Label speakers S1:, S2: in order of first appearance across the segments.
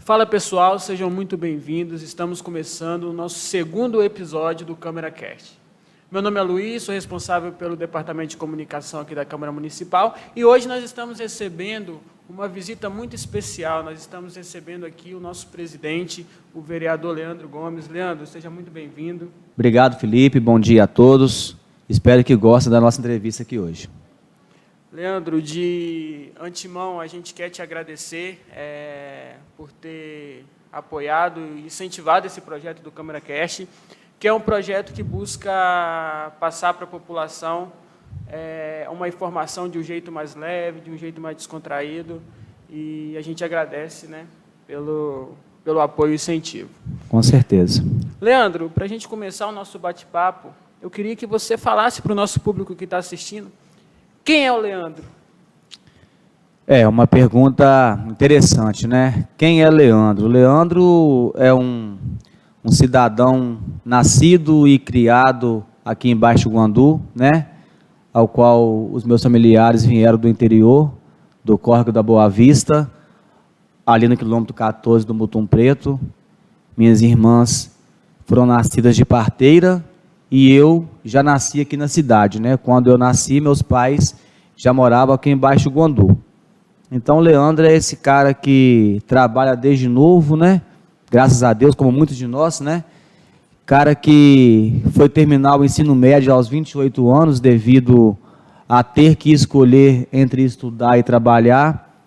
S1: Fala pessoal, sejam muito bem-vindos. Estamos começando o nosso segundo episódio do CâmeraCast. Meu nome é Luiz, sou responsável pelo Departamento de Comunicação aqui da Câmara Municipal e hoje nós estamos recebendo uma visita muito especial. Nós estamos recebendo aqui o nosso presidente, o vereador Leandro Gomes. Leandro, seja muito bem-vindo.
S2: Obrigado, Felipe. Bom dia a todos. Espero que gostem da nossa entrevista aqui hoje.
S1: Leandro, de antemão, a gente quer te agradecer por ter apoiado e incentivado esse projeto do CâmeraCast, que é um projeto que busca passar para a população uma informação de um jeito mais leve, de um jeito mais descontraído, e a gente agradece, né, pelo apoio e incentivo.
S2: Com certeza.
S1: Leandro, para a gente começar o nosso bate-papo, eu queria que você falasse para o nosso público que está assistindo, quem é o Leandro?
S2: É uma pergunta interessante, né? Quem é Leandro? Leandro é um cidadão nascido e criado aqui em Baixo Guandu, né? Ao qual os meus familiares vieram do interior, do Córrego da Boa Vista, ali no quilômetro 14 do Mutum Preto. Minhas irmãs foram nascidas de parteira e eu já nasci aqui na cidade, né? Quando eu nasci, meus pais já moravam aqui em Baixo Guandu. Então, Leandro é esse cara que trabalha desde novo, né? Graças a Deus, como muitos de nós, né? Cara que foi terminar o ensino médio aos 28 anos, devido a ter que escolher entre estudar e trabalhar,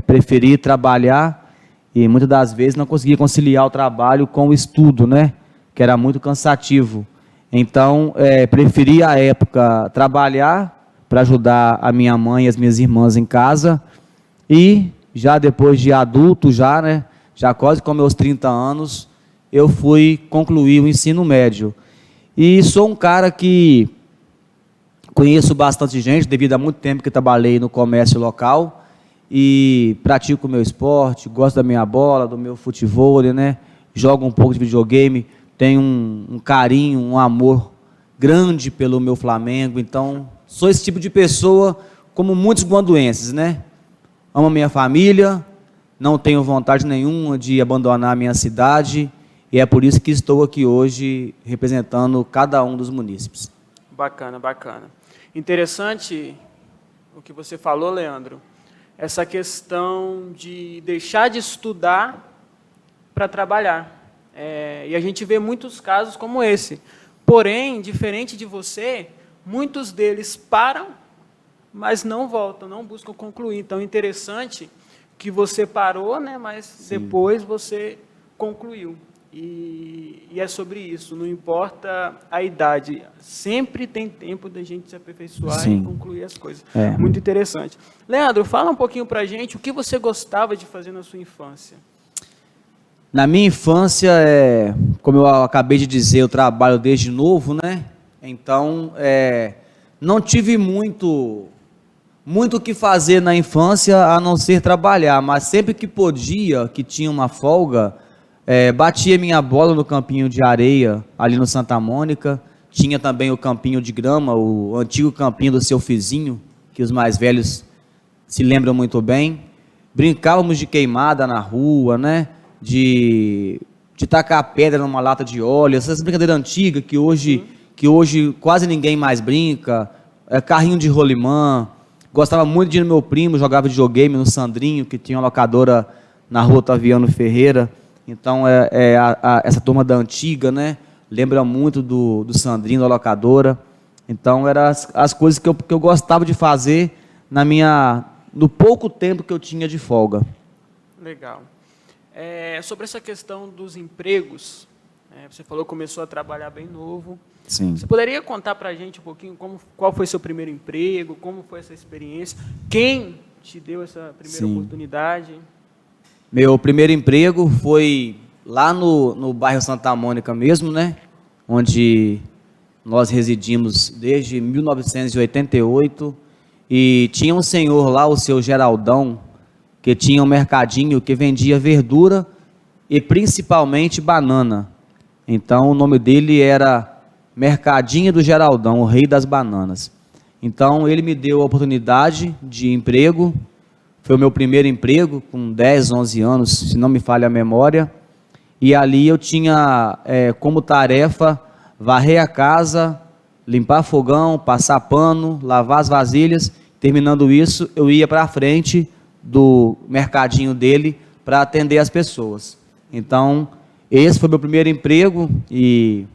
S2: preferi trabalhar e muitas das vezes não conseguia conciliar o trabalho com o estudo, né? Que era muito cansativo. Então, preferi à época trabalhar para ajudar a minha mãe e as minhas irmãs em casa, e já depois de adulto, né, já quase com meus 30 anos, eu fui concluir o ensino médio. E sou um cara que conheço bastante gente, devido a muito tempo que trabalhei no comércio local, e pratico o meu esporte, gosto da minha bola, do meu futebol, né, jogo um pouco de videogame, tenho um carinho, um amor grande pelo meu Flamengo. Então sou esse tipo de pessoa, como muitos guanduenses, né? Amo a minha família, não tenho vontade nenhuma de abandonar a minha cidade, e é por isso que estou aqui hoje representando cada um dos munícipes.
S1: Bacana, bacana. Interessante o que você falou, Leandro, essa questão de deixar de estudar para trabalhar. E a gente vê muitos casos como esse. Porém, diferente de você, muitos deles param, mas não voltam, não buscam concluir. Então, é interessante que você parou, né, mas sim, depois você concluiu. E é sobre isso, não importa a idade, sempre tem tempo da gente se aperfeiçoar, sim, e concluir as coisas. Muito interessante. Leandro, fala um pouquinho para a gente o que você gostava de fazer na sua infância.
S2: Na minha infância, como eu acabei de dizer, eu trabalho desde novo, né? Então, não tive muito o que fazer na infância, a não ser trabalhar, mas sempre que podia, que tinha uma folga, batia minha bola no campinho de areia, ali no Santa Mônica. Tinha também o campinho de grama, o antigo campinho do Seu Fizinho, que os mais velhos se lembram muito bem. Brincávamos de queimada na rua, né? De tacar pedra numa lata de óleo, essas brincadeiras antigas que hoje quase ninguém mais brinca, carrinho de rolimã. Gostava muito de ir no meu primo, jogava videogame no Sandrinho, que tinha uma locadora na rua Otaviano Ferreira. Então, essa turma da antiga, né, lembra muito do Sandrinho, da locadora. Então, eram as coisas que eu gostava de fazer no pouco tempo que eu tinha de folga.
S1: Legal. Sobre essa questão dos empregos, você falou que começou a trabalhar bem novo.
S2: Sim.
S1: Você poderia contar para a gente um pouquinho qual foi seu primeiro emprego, como foi essa experiência, quem te deu essa primeira oportunidade?
S2: Meu primeiro emprego foi lá no bairro Santa Mônica mesmo, né? Onde nós residimos desde 1988, e tinha um senhor lá, o seu Geraldão, que tinha um mercadinho que vendia verdura e principalmente banana. Então, o nome dele era Mercadinho do Geraldão, o rei das bananas. Então, ele me deu a oportunidade de emprego, Foi o meu primeiro emprego, com 10, 11 anos, se não me falha a memória. E ali eu tinha como tarefa varrer a casa, limpar fogão, passar pano, lavar as vasilhas. Terminando isso, eu ia para frente do mercadinho dele para atender as pessoas. Então, esse foi meu primeiro emprego e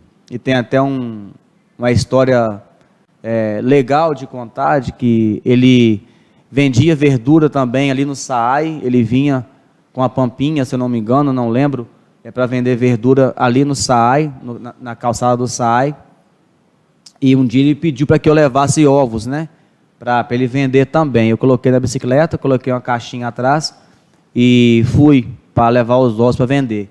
S2: tem até uma história legal de contar, de que ele vendia verdura também ali no SAAI. Ele vinha com a pampinha, se eu não me engano, não lembro, para vender verdura ali no SAAI, na calçada do SAAI. E um dia ele pediu para que eu levasse ovos, né? Para ele vender também. Eu coloquei na bicicleta, coloquei uma caixinha atrás e fui para levar os ovos para vender.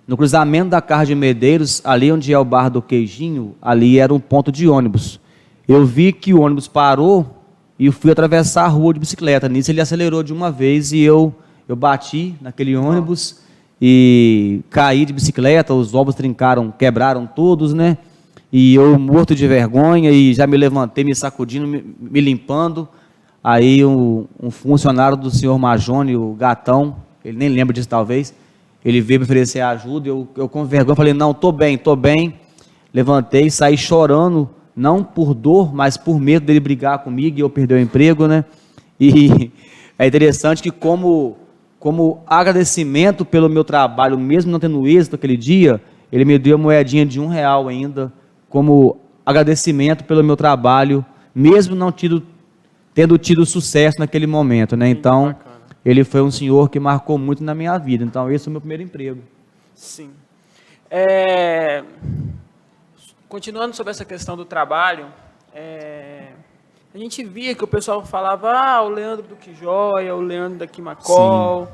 S2: No cruzamento da Carlos de Medeiros, ali onde é o bar do Queijinho, ali era um ponto de ônibus. Eu vi que o ônibus parou e fui atravessar a rua de bicicleta. Nisso ele acelerou de uma vez e eu bati naquele ônibus e caí de bicicleta, os ovos trincaram, quebraram todos, né? E eu morto de vergonha e já me levantei, me sacudindo, me limpando. Aí um funcionário do senhor Majone, o Gatão, ele nem lembra disso talvez, ele veio me oferecer ajuda, eu com vergonha falei, não, estou bem. Levantei, saí chorando, não por dor, mas por medo dele brigar comigo e eu perder o emprego, né? E é interessante que como agradecimento pelo meu trabalho, mesmo não tendo êxito aquele dia, ele me deu uma moedinha de R$1 ainda, como agradecimento pelo meu trabalho, mesmo não tendo tido sucesso naquele momento, né? Então, bacana. Ele foi um senhor que marcou muito na minha vida. Então, esse é o meu primeiro emprego.
S1: Sim. Continuando sobre essa questão do trabalho, a gente via que o pessoal falava, o Leandro do Quijoia, o Leandro da Quimacol.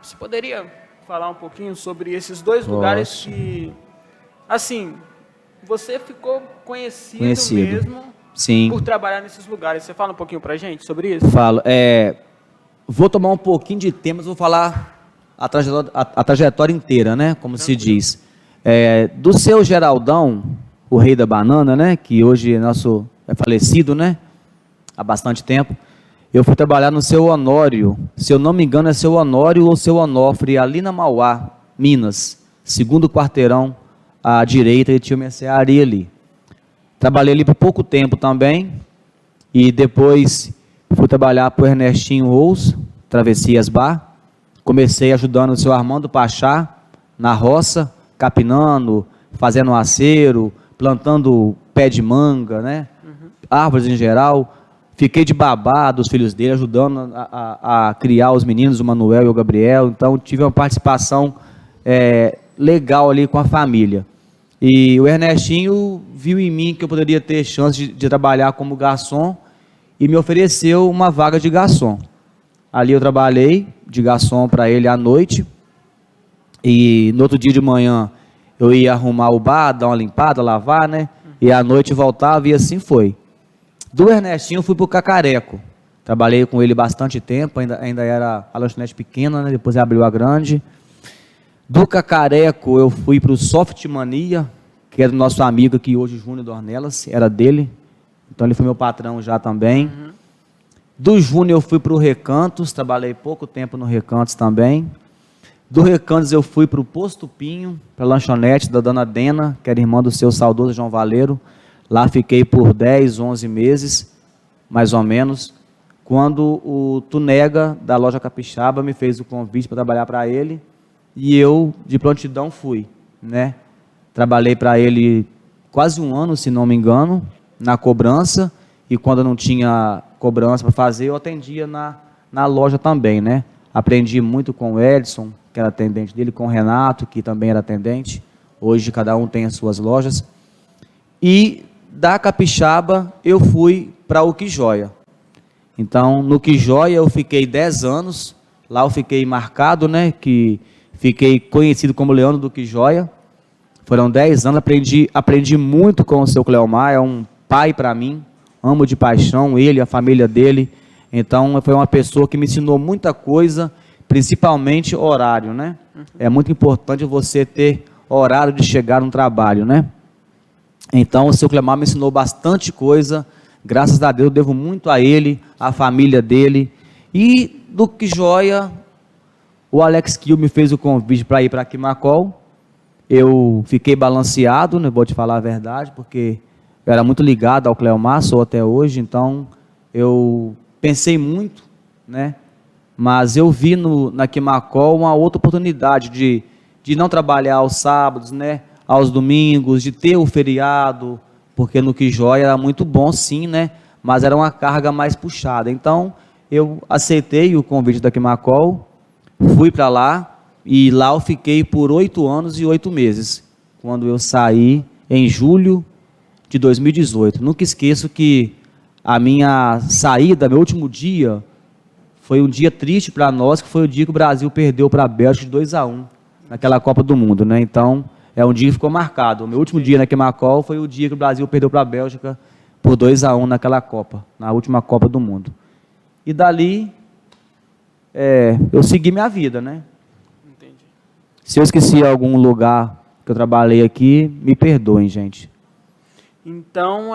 S1: Você poderia falar um pouquinho sobre esses dois lugares que, assim, você ficou conhecido. Mesmo, sim, por trabalhar nesses lugares. Você fala um pouquinho pra gente sobre isso?
S2: Falo. Vou tomar um pouquinho de tempo, mas vou falar a trajetória inteira, né? Como se diz. Do seu Geraldão, o rei da banana, né? Que hoje é falecido, né? Há bastante tempo. Eu fui trabalhar no seu Honório. Se eu não me engano, é seu Honório ou seu Onofre, ali na Mauá, Minas. Segundo quarteirão à direita, e tinha uma mercearia ali. Trabalhei ali por pouco tempo também. E depois fui trabalhar para o Ernestinho Rous, Travessias Bar. Comecei ajudando o seu Armando Pachá na roça, capinando, fazendo acero, plantando pé de manga, né? Árvores em geral. Fiquei de babá dos filhos dele, ajudando a criar os meninos, o Manuel e o Gabriel. Então, tive uma participação legal ali com a família. E o Ernestinho viu em mim que eu poderia ter chance de trabalhar como garçom e me ofereceu uma vaga de garçom. Ali eu trabalhei de garçom para ele à noite. E no outro dia de manhã eu ia arrumar o bar, dar uma limpada, lavar, né? E à noite voltava e assim foi. Do Ernestinho eu fui para o Cacareco. Trabalhei com ele bastante tempo, ainda era a lanchonete pequena, né? Depois abriu a grande. Do Cacareco eu fui para o Soft Mania, que é do nosso amigo aqui hoje, Júnior Dornelas, era dele. Então ele foi meu patrão já também. Do Júnior eu fui para o Recantos, trabalhei pouco tempo no Recantos também. Do Recantos eu fui para o Posto Pinho, para a lanchonete da dona Dena, que era irmã do seu saudoso João Valeiro. Lá fiquei por 10, 11 meses, mais ou menos, quando o Tunega, da loja Capixaba, me fez o convite para trabalhar para ele, e eu, de prontidão, fui, né? Trabalhei para ele quase um ano, se não me engano, na cobrança, e quando não tinha cobrança para fazer, eu atendia na loja também, né? Aprendi muito com o Edson, que era atendente dele, com o Renato, que também era atendente. Hoje, cada um tem as suas lojas. E da Capixaba, eu fui para o Quijoia. Então, no Quijoia, eu fiquei 10 anos. Lá eu fiquei marcado, né? Que fiquei conhecido como Leandro do Quijoia. Foram 10 anos, aprendi muito com o seu Cleomar. É um pai para mim. Amo de paixão ele, a família dele. Então, foi uma pessoa que me ensinou muita coisa, principalmente horário, né? É muito importante você ter horário de chegar no trabalho, né? Então, o seu Clemar me ensinou bastante coisa Graças a Deus, eu devo muito a ele, à família dele. E do Que Joia, o Alex Kiel me fez o convite para ir para Quimakol. Eu fiquei balanceado, né, vou te falar a verdade, porque eu era muito ligado ao Cleomar, sou até hoje, então eu pensei muito, né, mas eu vi na Quimakol uma outra oportunidade de não trabalhar aos sábados, né, aos domingos, de ter o feriado, porque no Que Joia era muito bom sim, né, mas era uma carga mais puxada. Então eu aceitei o convite da Quimakol, fui para lá, e lá eu fiquei por 8 anos e 8 meses, quando eu saí em julho de 2018. Nunca esqueço que a minha saída, meu último dia, foi um dia triste para nós, que foi o dia que o Brasil perdeu para a Bélgica de 2-1, naquela Copa do Mundo, né? Então, é um dia que ficou marcado. O meu último dia na Quimakol foi o dia que o Brasil perdeu para a Bélgica por 2-1 naquela Copa, na última Copa do Mundo. E dali, eu segui minha vida, né? Se eu esqueci algum lugar que eu trabalhei aqui, me perdoem, gente.
S1: Então,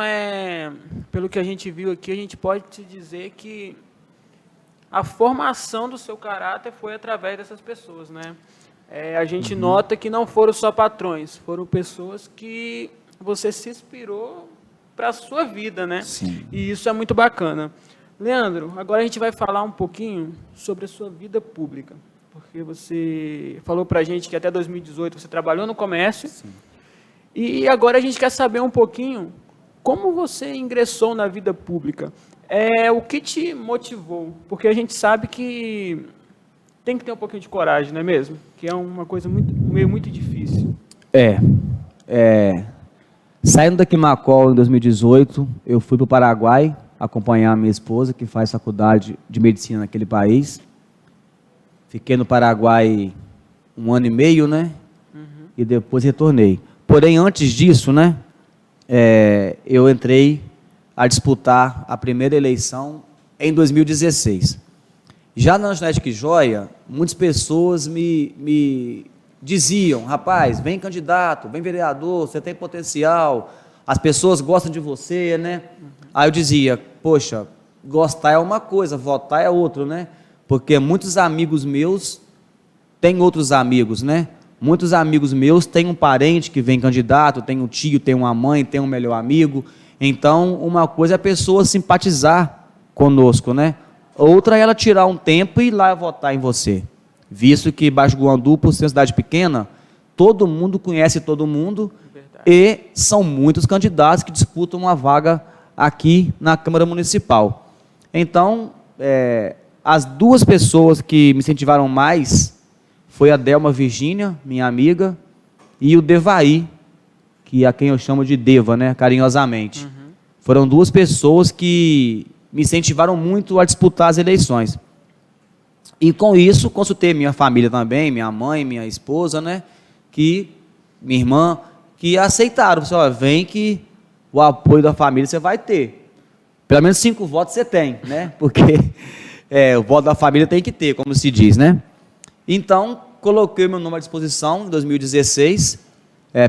S1: pelo que a gente viu aqui, a gente pode te dizer que a formação do seu caráter foi através dessas pessoas, né? A gente nota que não foram só patrões, foram pessoas que você se inspirou para a sua vida, né?
S2: Sim.
S1: E isso é muito bacana. Leandro, agora a gente vai falar um pouquinho sobre a sua vida pública. Porque você falou para a gente que até 2018 você trabalhou no comércio. Sim. E agora a gente quer saber um pouquinho como você ingressou na vida pública. O que te motivou? Porque a gente sabe que tem que ter um pouquinho de coragem, não é mesmo? Que é uma coisa muito difícil.
S2: Saindo da Quimakol em 2018, eu fui para o Paraguai acompanhar a minha esposa, que faz faculdade de medicina naquele país. Fiquei no Paraguai 1 ano e meio, né? E depois retornei. Porém, antes disso, né? Eu entrei a disputar a primeira eleição em 2016. Já na lanchonete Que Joia, muitas pessoas me diziam: rapaz, vem candidato, vem vereador, você tem potencial, as pessoas gostam de você, né? Aí eu dizia: poxa, gostar é uma coisa, votar é outra, né? Porque muitos amigos meus têm outros amigos, né? Muitos amigos meus têm um parente que vem candidato, tem um tio, tem uma mãe, tem um melhor amigo. Então, uma coisa é a pessoa simpatizar conosco, né? Outra é ela tirar um tempo e ir lá votar em você. Visto que Baixo Guandu, por ser uma cidade pequena, todo mundo conhece todo mundo. Verdade. E são muitos candidatos que disputam uma vaga aqui na Câmara Municipal. Então, as duas pessoas que me incentivaram mais foi a Delma Virgínia, minha amiga, e o Devaí, que a quem eu chamo de Deva, né, carinhosamente. Foram duas pessoas que me incentivaram muito a disputar as eleições. E com isso, consultei minha família também, minha mãe, minha esposa, né, minha irmã, que aceitaram. Você, vem que o apoio da família você vai ter. Pelo menos 5 votos você tem, né, porque o voto da família tem que ter, como se diz, né. Então, coloquei meu nome à disposição em 2016,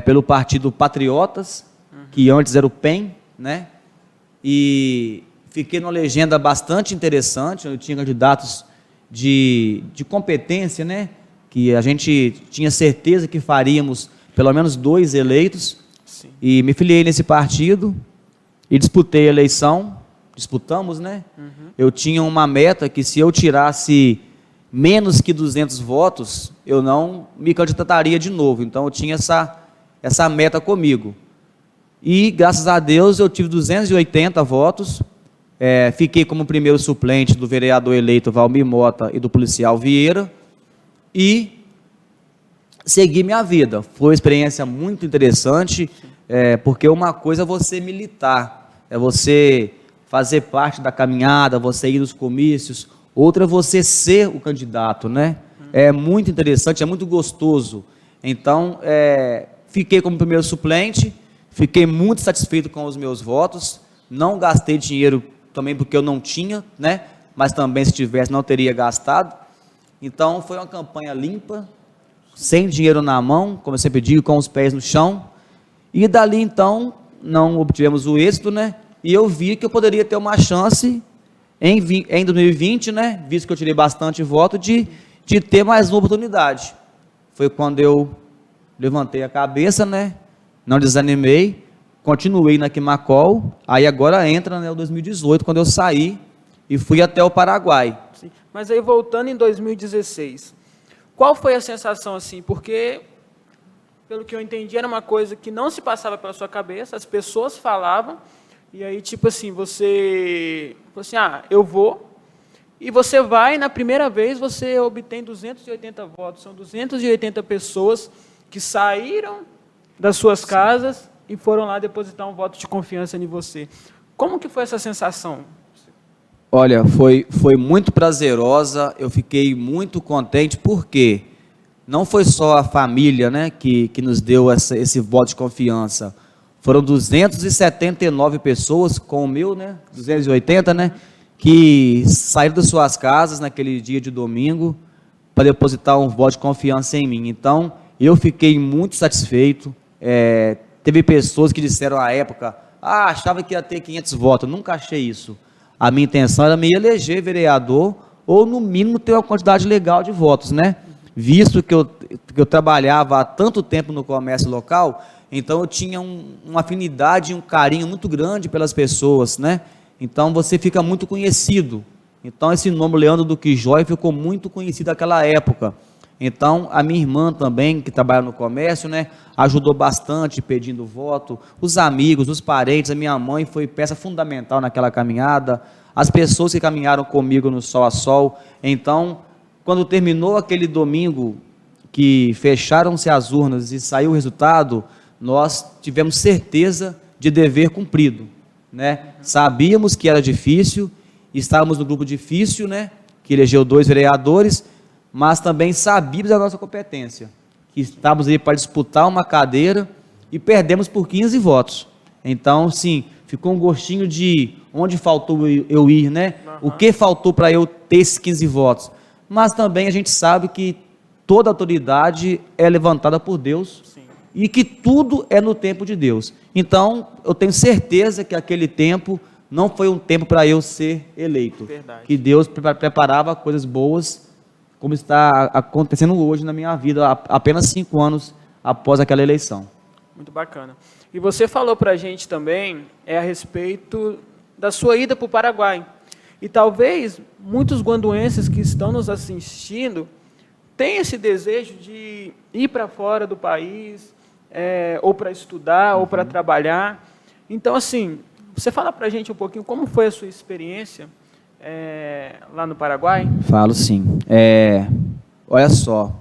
S2: pelo Partido Patriotas, que antes era o PEN, né, e fiquei numa legenda bastante interessante, eu tinha candidatos de competência, né, que a gente tinha certeza que faríamos pelo menos 2 eleitos. Sim. E me filiei nesse partido e disputei a eleição, disputamos, né, eu tinha uma meta que se eu tirasse menos que 200 votos, eu não me candidataria de novo, então eu tinha essa meta comigo. E, graças a Deus, eu tive 280 votos, fiquei como primeiro suplente do vereador eleito Valmir Mota e do policial Vieira, e segui minha vida. Foi uma experiência muito interessante, porque uma coisa é você militar, é você fazer parte da caminhada, você ir nos comícios, outra é você ser o candidato, né? É muito interessante, é muito gostoso. Então, fiquei como primeiro suplente, fiquei muito satisfeito com os meus votos, não gastei dinheiro também porque eu não tinha, né? Mas também se tivesse não teria gastado. Então, foi uma campanha limpa, sem dinheiro na mão, como eu sempre digo, com os pés no chão. E dali, então, não obtivemos o êxito, né? E eu vi que eu poderia ter uma chance em 2020, né, visto que eu tirei bastante voto, de ter mais uma oportunidade. Foi quando eu levantei a cabeça, né, não desanimei, continuei na Quimacol, aí agora entra, né, o 2018, quando eu saí e fui até o Paraguai.
S1: Sim. Mas aí, voltando em 2016, qual foi a sensação, assim, porque, pelo que eu entendi, era uma coisa que não se passava pela sua cabeça, as pessoas falavam, e aí, tipo assim, você falou assim, eu vou, e você vai, na primeira vez, você obtém 280 votos, são 280 pessoas que saíram das suas casas e foram lá depositar um voto de confiança em você. Como que foi essa sensação?
S2: Olha, foi muito prazerosa, eu fiquei muito contente, porque não foi só a família, né, que nos deu esse voto de confiança, foram 279 pessoas, com o meu, né, 280, né, que saíram das suas casas naquele dia de domingo para depositar um voto de confiança em mim. Então, eu fiquei muito satisfeito. Teve pessoas que disseram à época, achava que ia ter 500 votos, eu nunca achei isso. A minha intenção era me eleger vereador, ou no mínimo ter uma quantidade legal de votos, né? Visto que eu trabalhava há tanto tempo no comércio local, então eu tinha uma afinidade, um carinho muito grande pelas pessoas, né? Então você fica muito conhecido. Então esse nome Leandro Duque Joy ficou muito conhecido naquela época. Então a minha irmã também, que trabalha no comércio, né, ajudou bastante pedindo voto, os amigos, os parentes, a minha mãe foi peça fundamental naquela caminhada, as pessoas que caminharam comigo no Sol a Sol. Então, quando terminou aquele domingo, que fecharam-se as urnas e saiu o resultado, nós tivemos certeza de dever cumprido, né? Sabíamos que era difícil, estávamos no grupo difícil, né, que elegeu 2 vereadores, mas também sabíamos da nossa competência, que estávamos aí para disputar uma cadeira e perdemos por 15 votos. Então, sim, ficou um gostinho de onde faltou eu ir, né? O que faltou para eu ter esses 15 votos. Mas também a gente sabe que toda autoridade é levantada por Deus. Sim. E que tudo é no tempo de Deus. Então, eu tenho certeza que aquele tempo não foi um tempo para eu ser eleito. Verdade. Que Deus preparava coisas boas, como está acontecendo hoje na minha vida, apenas 5 anos após aquela eleição.
S1: Muito bacana. E você falou para a gente também a respeito da sua ida para o Paraguai. E talvez muitos guanduenses que estão nos assistindo tenham esse desejo de ir para fora do país, ou para estudar, ou para trabalhar. Então, assim, você fala para a gente um pouquinho como foi a sua experiência lá no Paraguai?
S2: Falo sim. Olha só,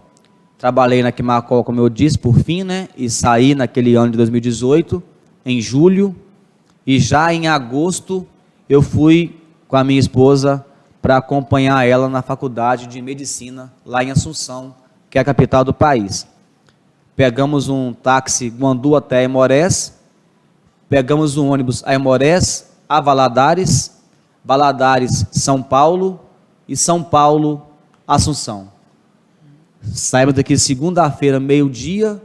S2: trabalhei na Quimacol, como eu disse, por fim, né? E saí naquele ano de 2018, em julho, e já em agosto eu fui com a minha esposa para acompanhar ela na faculdade de medicina, lá em Assunção, que é a capital do país. Pegamos um táxi Guandu até Aimorés, pegamos um ônibus Aimorés a Valadares, Valadares, São Paulo, e São Paulo, Assunção. Saímos daqui segunda-feira, meio-dia,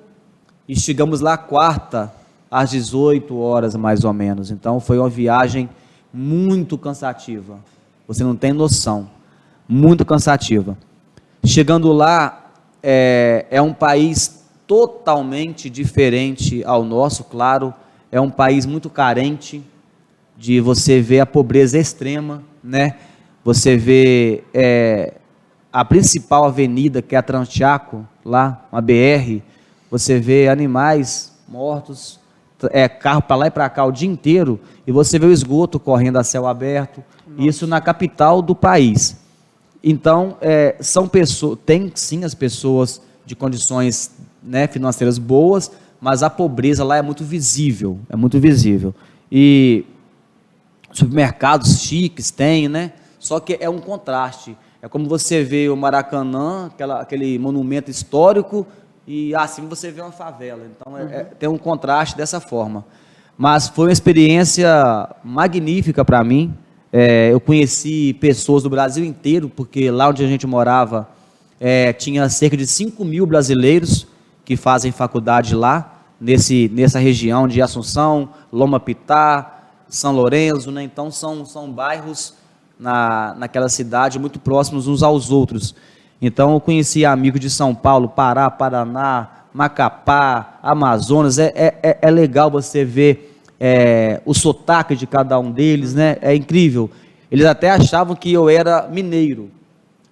S2: e chegamos lá quarta, às 18 horas, mais ou menos. Então, foi uma viagem muito cansativa. Você não tem noção. Muito cansativa. Chegando lá, é um país totalmente diferente ao nosso, claro. É um país muito carente, de você ver a pobreza extrema, né? Você vê a principal avenida, que é a Tranchaco, lá, uma BR, você vê animais mortos, carro para lá e para cá o dia inteiro, e você vê o esgoto correndo a céu aberto. Nossa. Isso na capital do país. Então, são pessoas, tem sim as pessoas de condições, né, financeiras boas, mas a pobreza lá é muito visível, E supermercados chiques tem, né? Só que é um contraste. É como você vê o Maracanã, aquele monumento histórico, e assim você vê uma favela. Então, tem um contraste dessa forma. Mas foi uma experiência magnífica para mim. Eu conheci pessoas do Brasil inteiro, porque lá onde a gente morava, tinha cerca de 5.000 brasileiros que fazem faculdade lá, nessa região de Assunção, Loma Pitá, São Lourenço, né? Então são bairros naquela cidade muito próximos uns aos outros. Então eu conheci amigos de São Paulo, Pará, Paraná, Macapá, Amazonas. É legal você ver o sotaque de cada um deles, né? É incrível. Eles até achavam que eu era mineiro,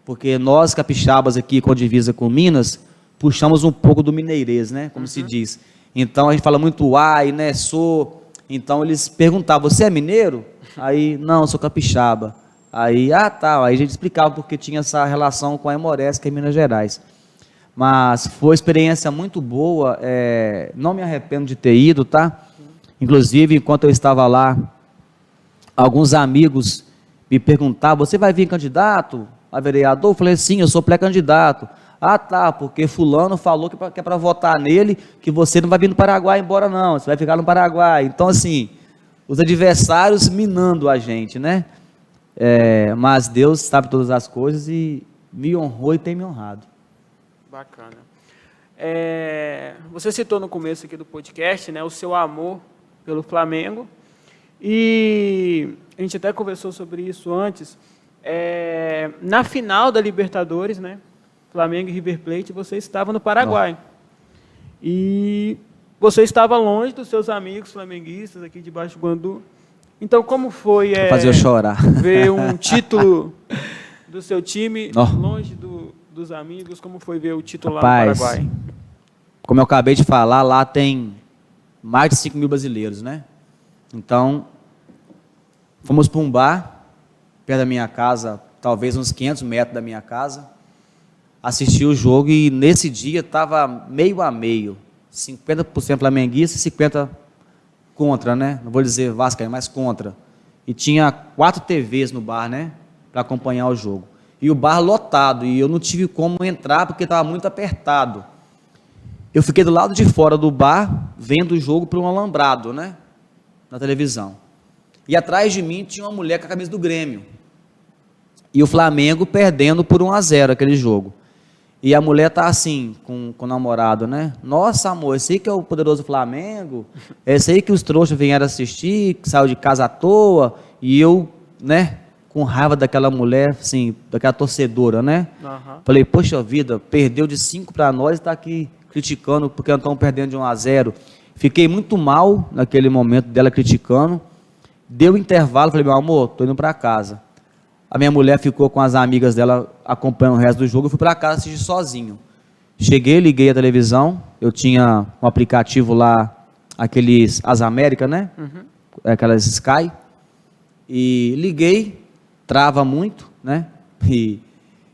S2: porque nós capixabas aqui com divisa com Minas, puxamos um pouco do mineirês, né? Como se diz. Então a gente fala muito ai, né? Sou. Então eles perguntavam, você é mineiro? Aí, não, eu sou capixaba. Aí, tá. Aí a gente explicava porque tinha essa relação com a Aimorés, que é em Minas Gerais. Mas foi uma experiência muito boa, não me arrependo de ter ido, tá? Inclusive, enquanto eu estava lá, alguns amigos me perguntavam, você vai vir candidato a vereador? Eu falei, sim, eu sou pré-candidato. Tá, porque fulano falou que é para votar nele, que você não vai vir no Paraguai embora não, você vai ficar no Paraguai. Então, assim, os adversários minando a gente, né? Mas Deus sabe todas as coisas e me honrou e tem me honrado.
S1: Bacana. Você citou no começo aqui do podcast, né, o seu amor pelo Flamengo, e a gente até conversou sobre isso antes. Na final da Libertadores, né, Flamengo e River Plate, você estava no Paraguai. E você estava longe dos seus amigos flamenguistas aqui de Baixo Guandu. Então, como foi
S2: fazer eu chorar.
S1: ver um título do seu time longe dos amigos? Como foi ver o título lá no Paraguai?
S2: Como eu acabei de falar, lá tem mais de 5 mil brasileiros, né? Então, fomos para um bar, perto da minha casa, talvez uns 500 metros da minha casa, assisti o jogo e nesse dia estava meio a meio, 50% flamenguista e 50% contra, né? Não vou dizer vascaíno, mas contra. E tinha 4 TVs no bar, né? Para acompanhar o jogo. E o bar lotado, e eu não tive como entrar porque estava muito apertado. Eu fiquei do lado de fora do bar, vendo o jogo por um alambrado, né? Na televisão. E atrás de mim tinha uma mulher com a camisa do Grêmio. E o Flamengo perdendo por 1-0 aquele jogo. E a mulher tá assim, com o namorado, né? Nossa, amor, esse aí que é o poderoso Flamengo, esse aí que os trouxas vieram assistir, que saiu de casa à toa, e eu, né, com raiva daquela mulher, assim, daquela torcedora, né? Falei, poxa vida, perdeu de 5 para nós e tá aqui criticando porque não estão perdendo de 1-0. Fiquei muito mal naquele momento dela criticando. Deu intervalo, falei, meu amor, tô indo para casa. A minha mulher ficou com as amigas dela acompanhando o resto do jogo. Eu fui para casa assistir sozinho. Cheguei, liguei a televisão. Eu tinha um aplicativo lá, aqueles As Américas, né? Aquelas Sky. E liguei, trava muito, né? E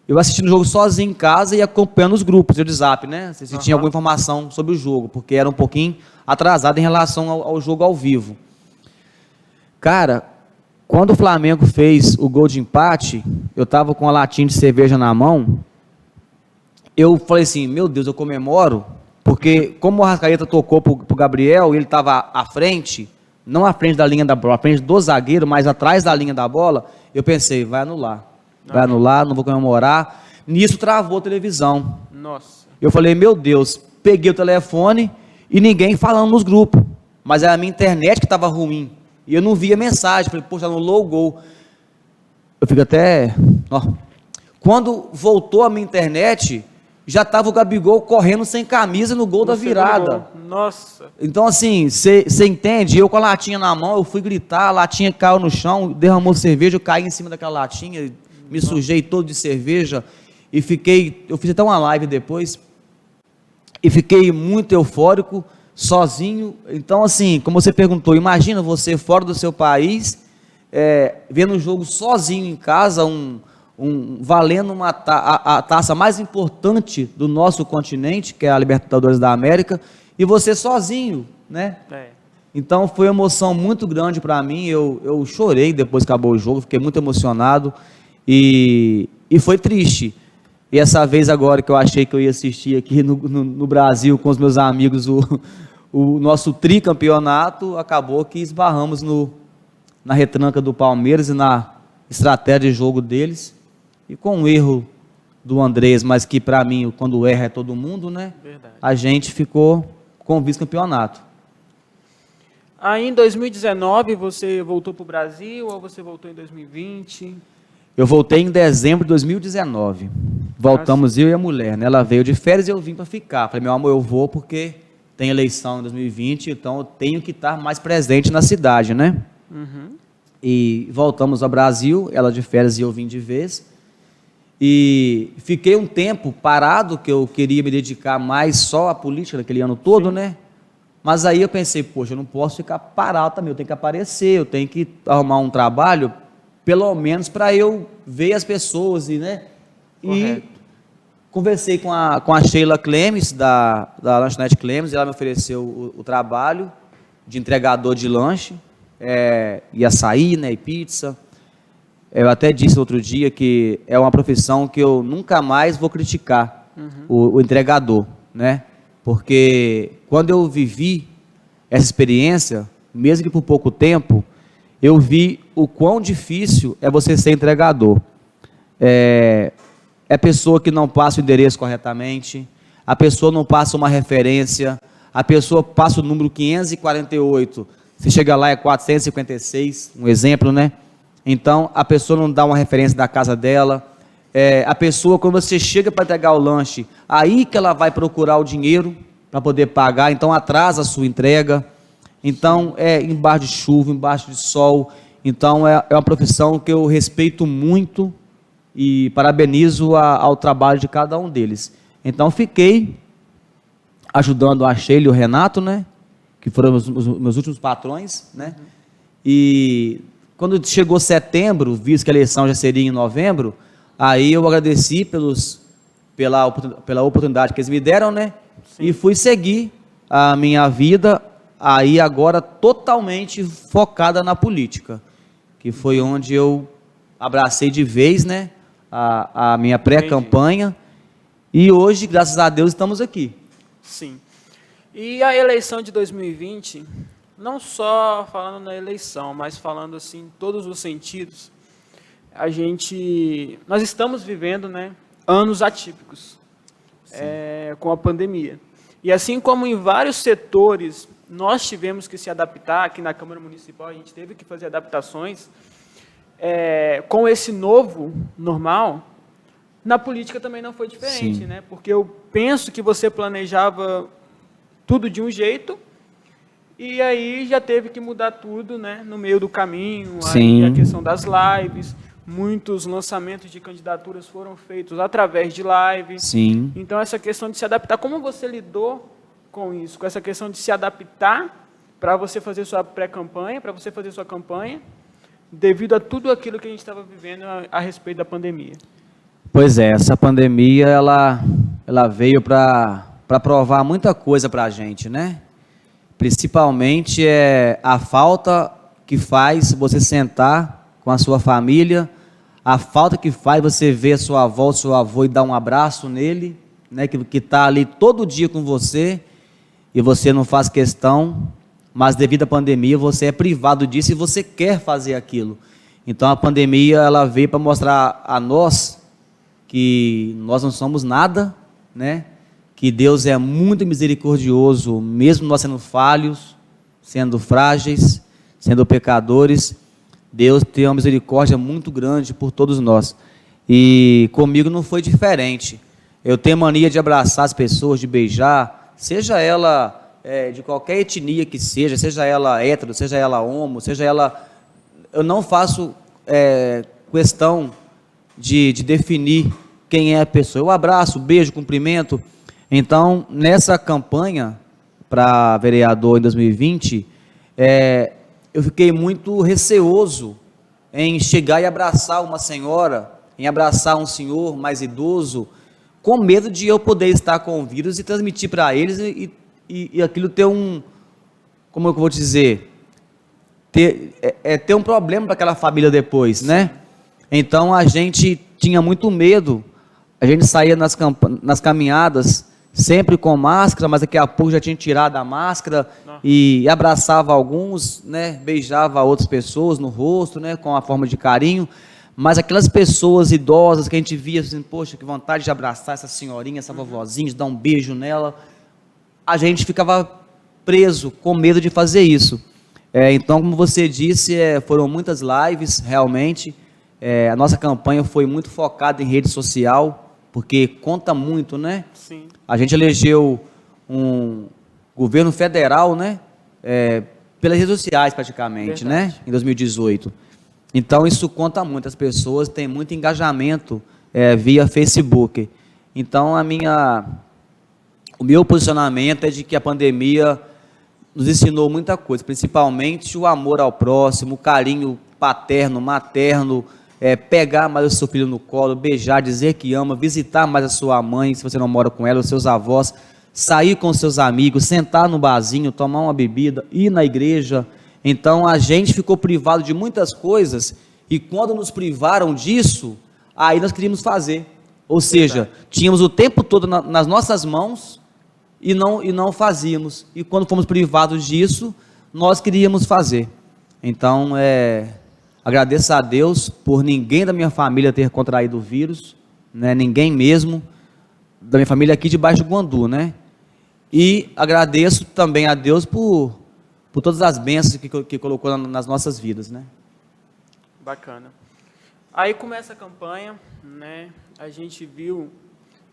S2: eu assistindo o jogo sozinho em casa e acompanhando os grupos de WhatsApp, né? Se tinha alguma informação sobre o jogo, porque era um pouquinho atrasado em relação ao jogo ao vivo. Cara, quando o Flamengo fez o gol de empate, eu estava com uma latinha de cerveja na mão, eu falei assim, meu Deus, eu comemoro, porque como o Arrascaeta tocou pro Gabriel, ele estava à frente, não à frente da linha da bola, à frente do zagueiro, mas atrás da linha da bola, eu pensei, vai anular, não vou comemorar. Nisso travou a televisão.
S1: Nossa.
S2: Eu falei, meu Deus, peguei o telefone e ninguém falando nos grupos, mas era a minha internet que estava ruim. E eu não via mensagem, falei, poxa, anulou o gol. Eu fico até... Quando voltou a minha internet, já estava o Gabigol correndo sem camisa no gol da virada.
S1: Nossa.
S2: Então, assim, você entende? Eu com a latinha na mão, eu fui gritar, a latinha caiu no chão, derramou cerveja, eu caí em cima daquela latinha, me sujei todo de cerveja, e eu fiz até uma live depois, e fiquei muito eufórico, sozinho. Então, assim, como você perguntou, imagina você fora do seu país, vendo um jogo sozinho em casa, valendo a taça mais importante do nosso continente, que é a Libertadores da América, e você sozinho, né? Então foi uma emoção muito grande para mim, eu chorei depois que acabou o jogo, fiquei muito emocionado, e foi triste. E essa vez agora que eu achei que eu ia assistir aqui no Brasil com os meus amigos o nosso tricampeonato, acabou que esbarramos na retranca do Palmeiras e na estratégia de jogo deles. E com um erro do Andrés, mas que para mim, quando erra é todo mundo, né?
S1: Verdade.
S2: A gente ficou com o vice-campeonato.
S1: Aí em 2019 você voltou para o Brasil ou você voltou em 2020?
S2: Eu voltei em dezembro de 2019. Voltamos eu e a mulher, né? Ela veio de férias e eu vim para ficar. Falei, meu amor, eu vou porque tem eleição em 2020, então eu tenho que estar mais presente na cidade, né?
S1: Uhum.
S2: E voltamos ao Brasil, ela de férias e eu vim de vez. E fiquei um tempo parado, que eu queria me dedicar mais só à política naquele ano todo,
S1: Sim.
S2: né? Mas aí eu pensei, poxa, eu não posso ficar parado também, eu tenho que aparecer, eu tenho que arrumar um trabalho, pelo menos para eu ver as pessoas, e, né?
S1: Correto.
S2: E conversei com a Sheila Clemes, da Lanchonete Clemes, e ela me ofereceu o trabalho de entregador de lanche, e açaí, né, e pizza. Eu até disse outro dia que é uma profissão que eu nunca mais vou criticar, o entregador, né? Porque quando eu vivi essa experiência, mesmo que por pouco tempo, eu vi o quão difícil é você ser entregador. É pessoa que não passa o endereço corretamente, a pessoa não passa uma referência, a pessoa passa o número 548, você chega lá é 456, um exemplo, né? Então, a pessoa não dá uma referência da casa dela. A pessoa, quando você chega para entregar o lanche, aí que ela vai procurar o dinheiro para poder pagar, então atrasa a sua entrega. Então, embaixo de chuva, embaixo de sol. Então, é uma profissão que eu respeito muito e parabenizo ao trabalho de cada um deles. Então, fiquei ajudando a Sheila e o Renato, né? Que foram os meus últimos patrões, né? E quando chegou setembro, visto que a eleição já seria em novembro, aí eu agradeci pela oportunidade que eles me deram, né? Sim. E fui seguir a minha vida, aí agora totalmente focada na política, que foi onde eu abracei de vez, né? A minha pré-campanha, e hoje, graças a Deus, estamos aqui.
S1: Sim. E a eleição de 2020, não só falando na eleição, mas falando assim em todos os sentidos, nós estamos vivendo, né, anos atípicos, com a pandemia. E assim como em vários setores nós tivemos que se adaptar, aqui na Câmara Municipal a gente teve que fazer adaptações, com esse novo normal, na política também não foi diferente, né? Porque eu penso que você planejava tudo de um jeito, e aí já teve que mudar tudo, né, no meio do caminho. Aí a questão das lives, muitos lançamentos de candidaturas foram feitos através de live.
S2: Sim.
S1: Então essa questão de se adaptar, como você lidou com isso? Com essa questão de se adaptar para você fazer sua pré-campanha, para você fazer sua campanha, devido a tudo aquilo que a gente estava vivendo a respeito da pandemia.
S2: Pois é, essa pandemia ela veio para provar muita coisa para a gente, né? Principalmente a falta que faz você sentar com a sua família, a falta que faz você ver a sua avó, o seu avô e dar um abraço nele, né? Que está ali todo dia com você e você não faz questão, mas devido à pandemia você é privado disso e você quer fazer aquilo. Então a pandemia ela veio para mostrar a nós que nós não somos nada, né? Que Deus é muito misericordioso, mesmo nós sendo falhos, sendo frágeis, sendo pecadores, Deus tem uma misericórdia muito grande por todos nós. E comigo não foi diferente. Eu tenho mania de abraçar as pessoas, de beijar, seja ela de qualquer etnia que seja ela hétero, seja ela homo, seja ela... Eu não faço questão de definir quem é a pessoa. Eu abraço, beijo, cumprimento. Então, nessa campanha para vereador em 2020, eu fiquei muito receoso em chegar e abraçar uma senhora, em abraçar um senhor mais idoso, com medo de eu poder estar com o vírus e transmitir para eles e aquilo ter como eu vou dizer, ter um problema para aquela família depois, né? Então, a gente tinha muito medo, a gente saía nas caminhadas, sempre com máscara, mas daqui a pouco já tinha tirado a máscara e abraçava alguns, né, beijava outras pessoas no rosto, né, com a forma de carinho, mas aquelas pessoas idosas que a gente via assim, poxa, que vontade de abraçar essa senhorinha, essa vovozinha, de dar um beijo nela, a gente ficava preso, com medo de fazer isso. Então, como você disse, foram muitas lives, realmente. A nossa campanha foi muito focada em rede social, porque conta muito, né?
S1: Sim.
S2: A gente elegeu um governo federal, né? Pelas redes sociais, praticamente,
S1: Verdade.
S2: né? Em 2018. Então, isso conta muito. As pessoas têm muito engajamento via Facebook. Então, o meu posicionamento é de que a pandemia nos ensinou muita coisa, principalmente o amor ao próximo, o carinho paterno, materno, pegar mais o seu filho no colo, beijar, dizer que ama, visitar mais a sua mãe, se você não mora com ela, os seus avós, sair com seus amigos, sentar no barzinho, tomar uma bebida, ir na igreja. Então a gente ficou privado de muitas coisas e quando nos privaram disso, aí nós queríamos fazer. Ou seja, tínhamos o tempo todo nas nossas mãos e não fazíamos. E quando fomos privados disso, nós queríamos fazer. Então, agradeço a Deus por ninguém da minha família ter contraído o vírus, né? Ninguém mesmo da minha família aqui de Baixo Guandu, né? E agradeço também a Deus por todas as bênçãos que colocou nas nossas vidas, né?
S1: Bacana. Aí começa a campanha, né? A gente viu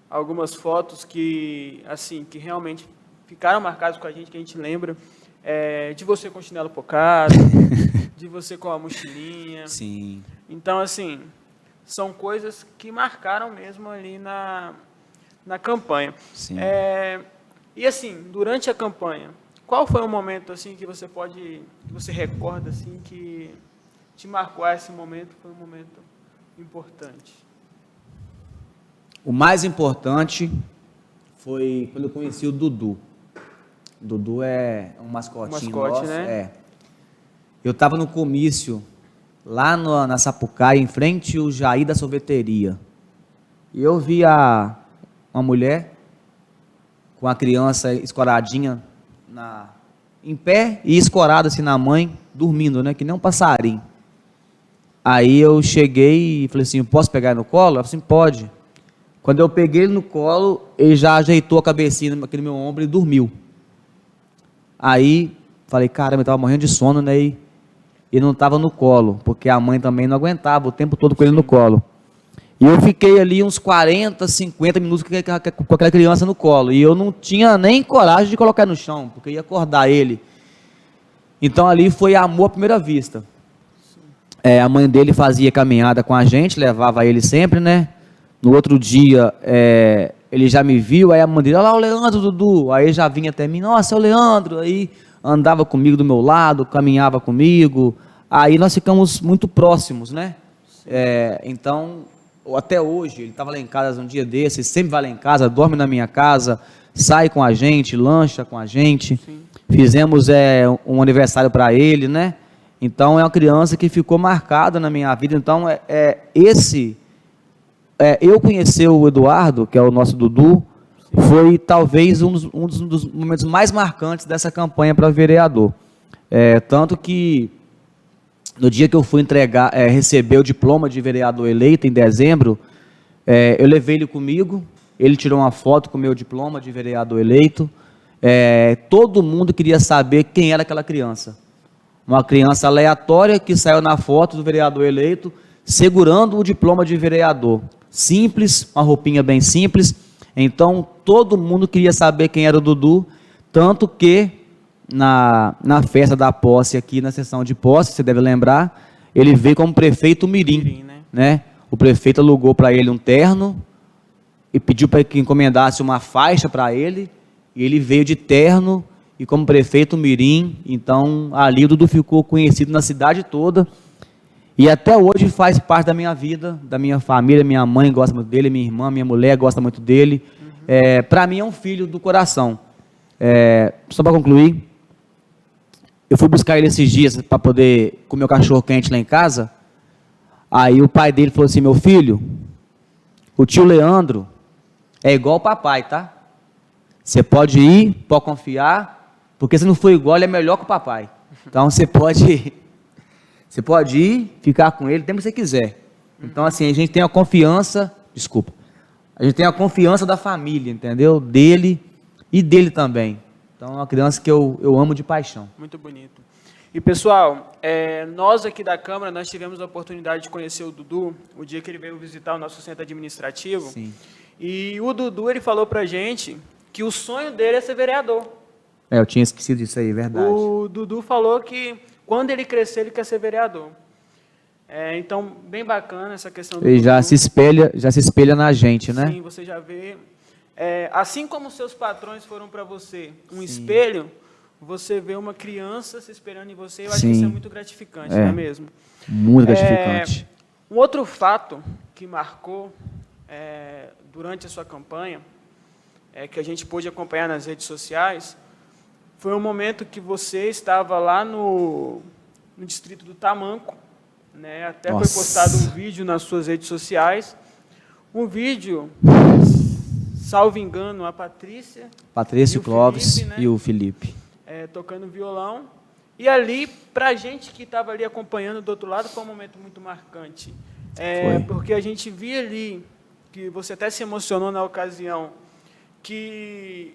S1: algumas fotos que realmente ficaram marcadas com a gente, que a gente lembra, de você com o chinelo pocado, de você com a mochilinha.
S2: Sim.
S1: Então, assim, são coisas que marcaram mesmo ali na campanha.
S2: Sim.
S1: E assim, durante a campanha, qual foi o momento assim que você recorda assim que te marcou esse momento? Foi um momento importante.
S2: O mais importante foi quando eu conheci o Dudu. O Dudu é um mascotinho nosso.
S1: Né?
S2: Eu estava no comício, lá na Sapucaia, em frente ao Jair da sorveteria. E eu vi uma mulher com a criança escoradinha em pé e escorada assim na mãe, dormindo, né? Que nem um passarinho. Aí eu cheguei e falei assim, posso pegar ele no colo? Ela falou assim, pode. Quando eu peguei ele no colo, ele já ajeitou a cabecinha aqui no meu ombro e dormiu. Aí, falei, caramba, eu estava morrendo de sono, né? E não estava no colo, porque a mãe também não aguentava o tempo todo com ele no colo. E eu fiquei ali uns 40, 50 minutos com aquela criança no colo. E eu não tinha nem coragem de colocar no chão, porque ia acordar ele. Então ali foi amor à primeira vista. A mãe dele fazia caminhada com a gente, levava ele sempre, né? No outro dia, ele já me viu, aí a mãe dele, olha lá o Leandro, Dudu. Aí já vinha até mim, nossa, é o Leandro. Aí andava comigo do meu lado, caminhava comigo. Aí nós ficamos muito próximos, né? Então, até hoje, ele estava lá em casa um dia desses, sempre vai lá em casa, dorme na minha casa, sai com a gente, lancha com a gente. Sim. Fizemos um aniversário para ele, né? Então, é uma criança que ficou marcada na minha vida. Então, eu conhecer o Eduardo, que é o nosso Dudu, foi talvez um dos momentos mais marcantes dessa campanha para vereador. Tanto que no dia que eu fui receber o diploma de vereador eleito, em dezembro, eu levei ele comigo, ele tirou uma foto com o meu diploma de vereador eleito. Todo mundo queria saber quem era aquela criança. Uma criança aleatória que saiu na foto do vereador eleito, segurando o diploma de vereador. Simples, uma roupinha bem simples. Então, todo mundo queria saber quem era o Dudu, tanto que na festa da posse aqui, na sessão de posse, você deve lembrar, ele veio como prefeito mirim, né? O prefeito alugou para ele um terno e pediu para que encomendasse uma faixa para ele, e ele veio de terno e como prefeito mirim. Então, ali o Dudu ficou conhecido na cidade toda. E até hoje faz parte da minha vida, da minha família. Minha mãe gosta muito dele, minha irmã, minha mulher gosta muito dele. Para mim é um filho do coração. Só para concluir, eu fui buscar ele esses dias para poder comer o cachorro quente lá em casa. Aí o pai dele falou assim, meu filho, o tio Leandro é igual o papai, tá? Você pode ir, pode confiar, porque se não for igual, ele é melhor que o papai. Então você pode ir, ficar com ele, o tempo que você quiser. Então, assim, a gente tem a confiança, a gente tem a confiança da família, entendeu? Dele e dele também. Então, é uma criança que eu amo de paixão.
S1: Muito bonito. E, pessoal, nós aqui da Câmara, nós tivemos a oportunidade de conhecer o Dudu, o dia que ele veio visitar o nosso centro administrativo.
S2: Sim.
S1: E o Dudu, ele falou pra gente que o sonho dele é ser vereador.
S2: Eu tinha esquecido disso aí, verdade.
S1: O Dudu falou que quando ele crescer, ele quer ser vereador. Então, bem bacana essa questão do
S2: Ele já
S1: Dudu.
S2: se espelha na gente, né?
S1: Sim, você já vê. Assim como seus patrões foram para você um espelho, você vê uma criança se espelhando em você. Eu acho que isso é muito gratificante, não é mesmo?
S2: Muito gratificante.
S1: Um outro fato que marcou durante a sua campanha, que a gente pôde acompanhar nas redes sociais, foi um momento que você estava lá no distrito do Tamanco, né? Até foi postado um vídeo nas suas redes sociais, um vídeo, salvo engano, a Patrícia,
S2: o Clóvis,
S1: Felipe, né?
S2: e o Felipe.
S1: Tocando violão, e ali, para a gente que estava ali acompanhando do outro lado, foi um momento muito marcante, porque a gente via ali, que você até se emocionou na ocasião, que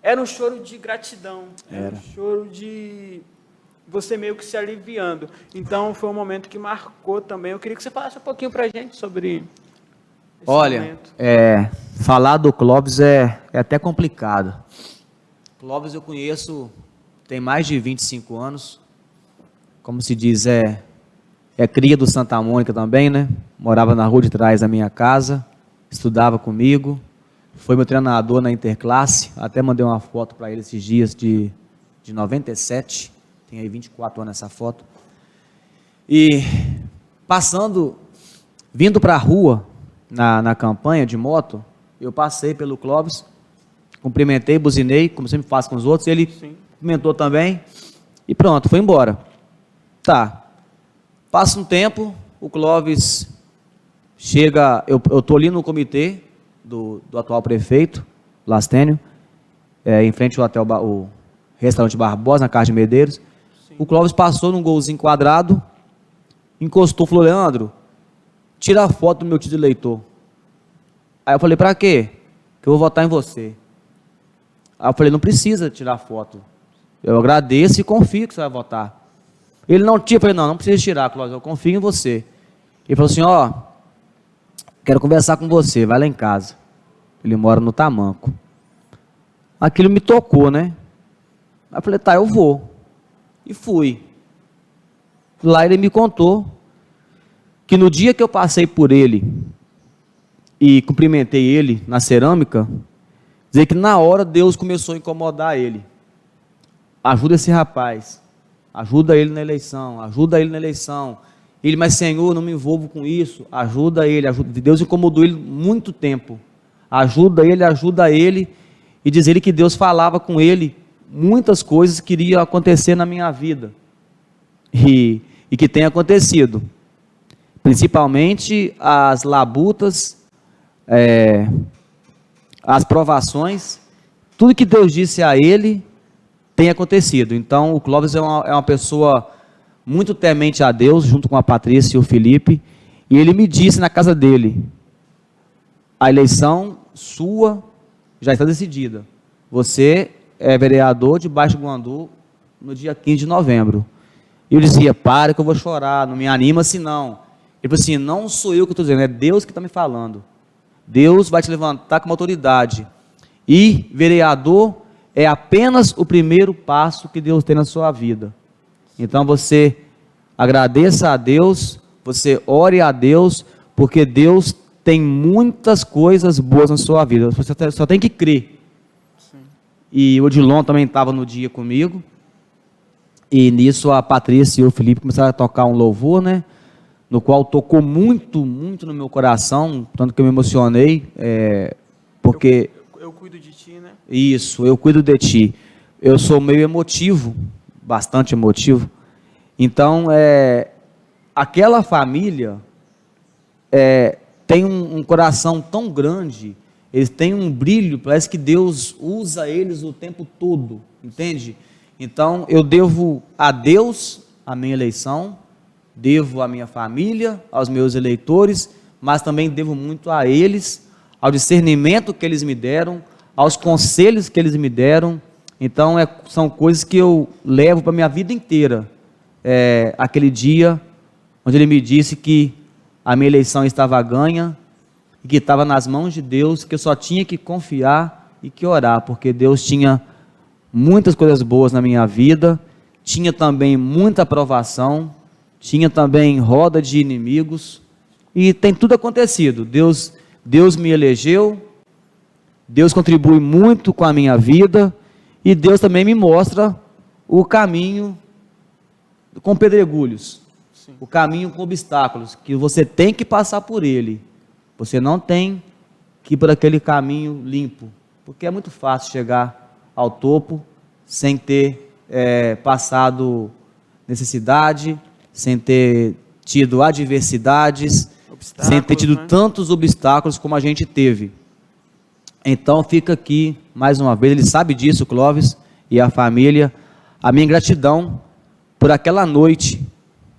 S1: era um choro de gratidão, era um choro de você meio que se aliviando. Então, foi um momento que marcou também. Eu queria que você falasse um pouquinho para a gente sobre esse momento.
S2: Falar do Clóvis é até complicado. Clóvis eu conheço, tem mais de 25 anos. Como se diz, é cria do Santa Mônica também, né? Morava na rua de trás da minha casa, estudava comigo. Foi meu treinador na Interclasse, até mandei uma foto para ele esses dias de 97, tem aí 24 anos essa foto. E vindo para a rua, na campanha de moto, eu passei pelo Clóvis, cumprimentei, buzinei, como sempre faço com os outros, ele cumprimentou também, e pronto, foi embora. Tá, passa um tempo, o Clóvis chega, eu estou ali no comitê, do atual prefeito, Lastênio, em frente ao hotel, o restaurante Barbosa, na Casa de Medeiros. Sim. O Clóvis passou num golzinho quadrado, encostou, falou: Leandro, tira a foto do meu título de eleitor. Aí eu falei: pra quê? Que eu vou votar em você. Aí eu falei: não precisa tirar foto, eu agradeço e confio que você vai votar. Ele não tinha, eu falei: não precisa tirar, Clóvis, eu confio em você. Ele falou assim: quero conversar com você, vai lá em casa. Ele mora no Tamanco. Aquilo me tocou, né? Aí eu falei: tá, eu vou. E fui. Lá ele me contou que no dia que eu passei por ele e cumprimentei ele na cerâmica, dizer que na hora Deus começou a incomodar ele. Ajuda esse rapaz, ajuda ele na eleição, ajuda ele na eleição. Ele: mas Senhor, não me envolvo com isso, ajuda ele, ajuda. Deus incomodou ele muito tempo. Ajuda ele, e diz ele que Deus falava com ele muitas coisas que iriam acontecer na minha vida, e que tem acontecido, principalmente as labutas, as provações, tudo que Deus disse a ele tem acontecido. Então o Clóvis é uma pessoa muito temente a Deus, junto com a Patrícia e o Felipe, e ele me disse na casa dele: a eleição sua já está decidida, você é vereador de Baixo Guandu no dia 15 de novembro. E eu dizia: para que eu vou chorar, não me anima assim não. Ele falou assim: não sou eu que estou dizendo, é Deus que está me falando. Deus vai te levantar com uma autoridade, e vereador é apenas o primeiro passo que Deus tem na sua vida. Então você agradeça a Deus, você ore a Deus, porque Deus tem muitas coisas boas na sua vida, você só tem que crer. Sim. E o Odilon também estava no dia comigo, e nisso a Patrícia e o Felipe começaram a tocar um louvor, né, no qual tocou muito, muito no meu coração, tanto que eu me emocionei, porque...
S1: Eu cuido de ti, né?
S2: Isso, eu cuido de ti. Eu sou meio emotivo, bastante emotivo. Então, aquela família tem um coração tão grande, eles têm um brilho, parece que Deus usa eles o tempo todo, entende? Então, eu devo a Deus a minha eleição, devo à minha família, aos meus eleitores, mas também devo muito a eles, ao discernimento que eles me deram, aos conselhos que eles me deram, Então, são coisas que eu levo para a minha vida inteira. Aquele dia onde ele me disse que a minha eleição estava ganha, e que estava nas mãos de Deus, que eu só tinha que confiar e que orar, porque Deus tinha muitas coisas boas na minha vida, tinha também muita aprovação, tinha também roda de inimigos, e tem tudo acontecido. Deus me elegeu, Deus contribui muito com a minha vida, e Deus também me mostra o caminho com pedregulhos, sim, o caminho com obstáculos, que você tem que passar por ele. Você não tem que ir por aquele caminho limpo, porque é muito fácil chegar ao topo sem ter passado necessidade, sem ter tido adversidades, sem ter tido tantos obstáculos como a gente teve. Então fica aqui, mais uma vez, ele sabe disso, Clóvis e a família, a minha gratidão por aquela noite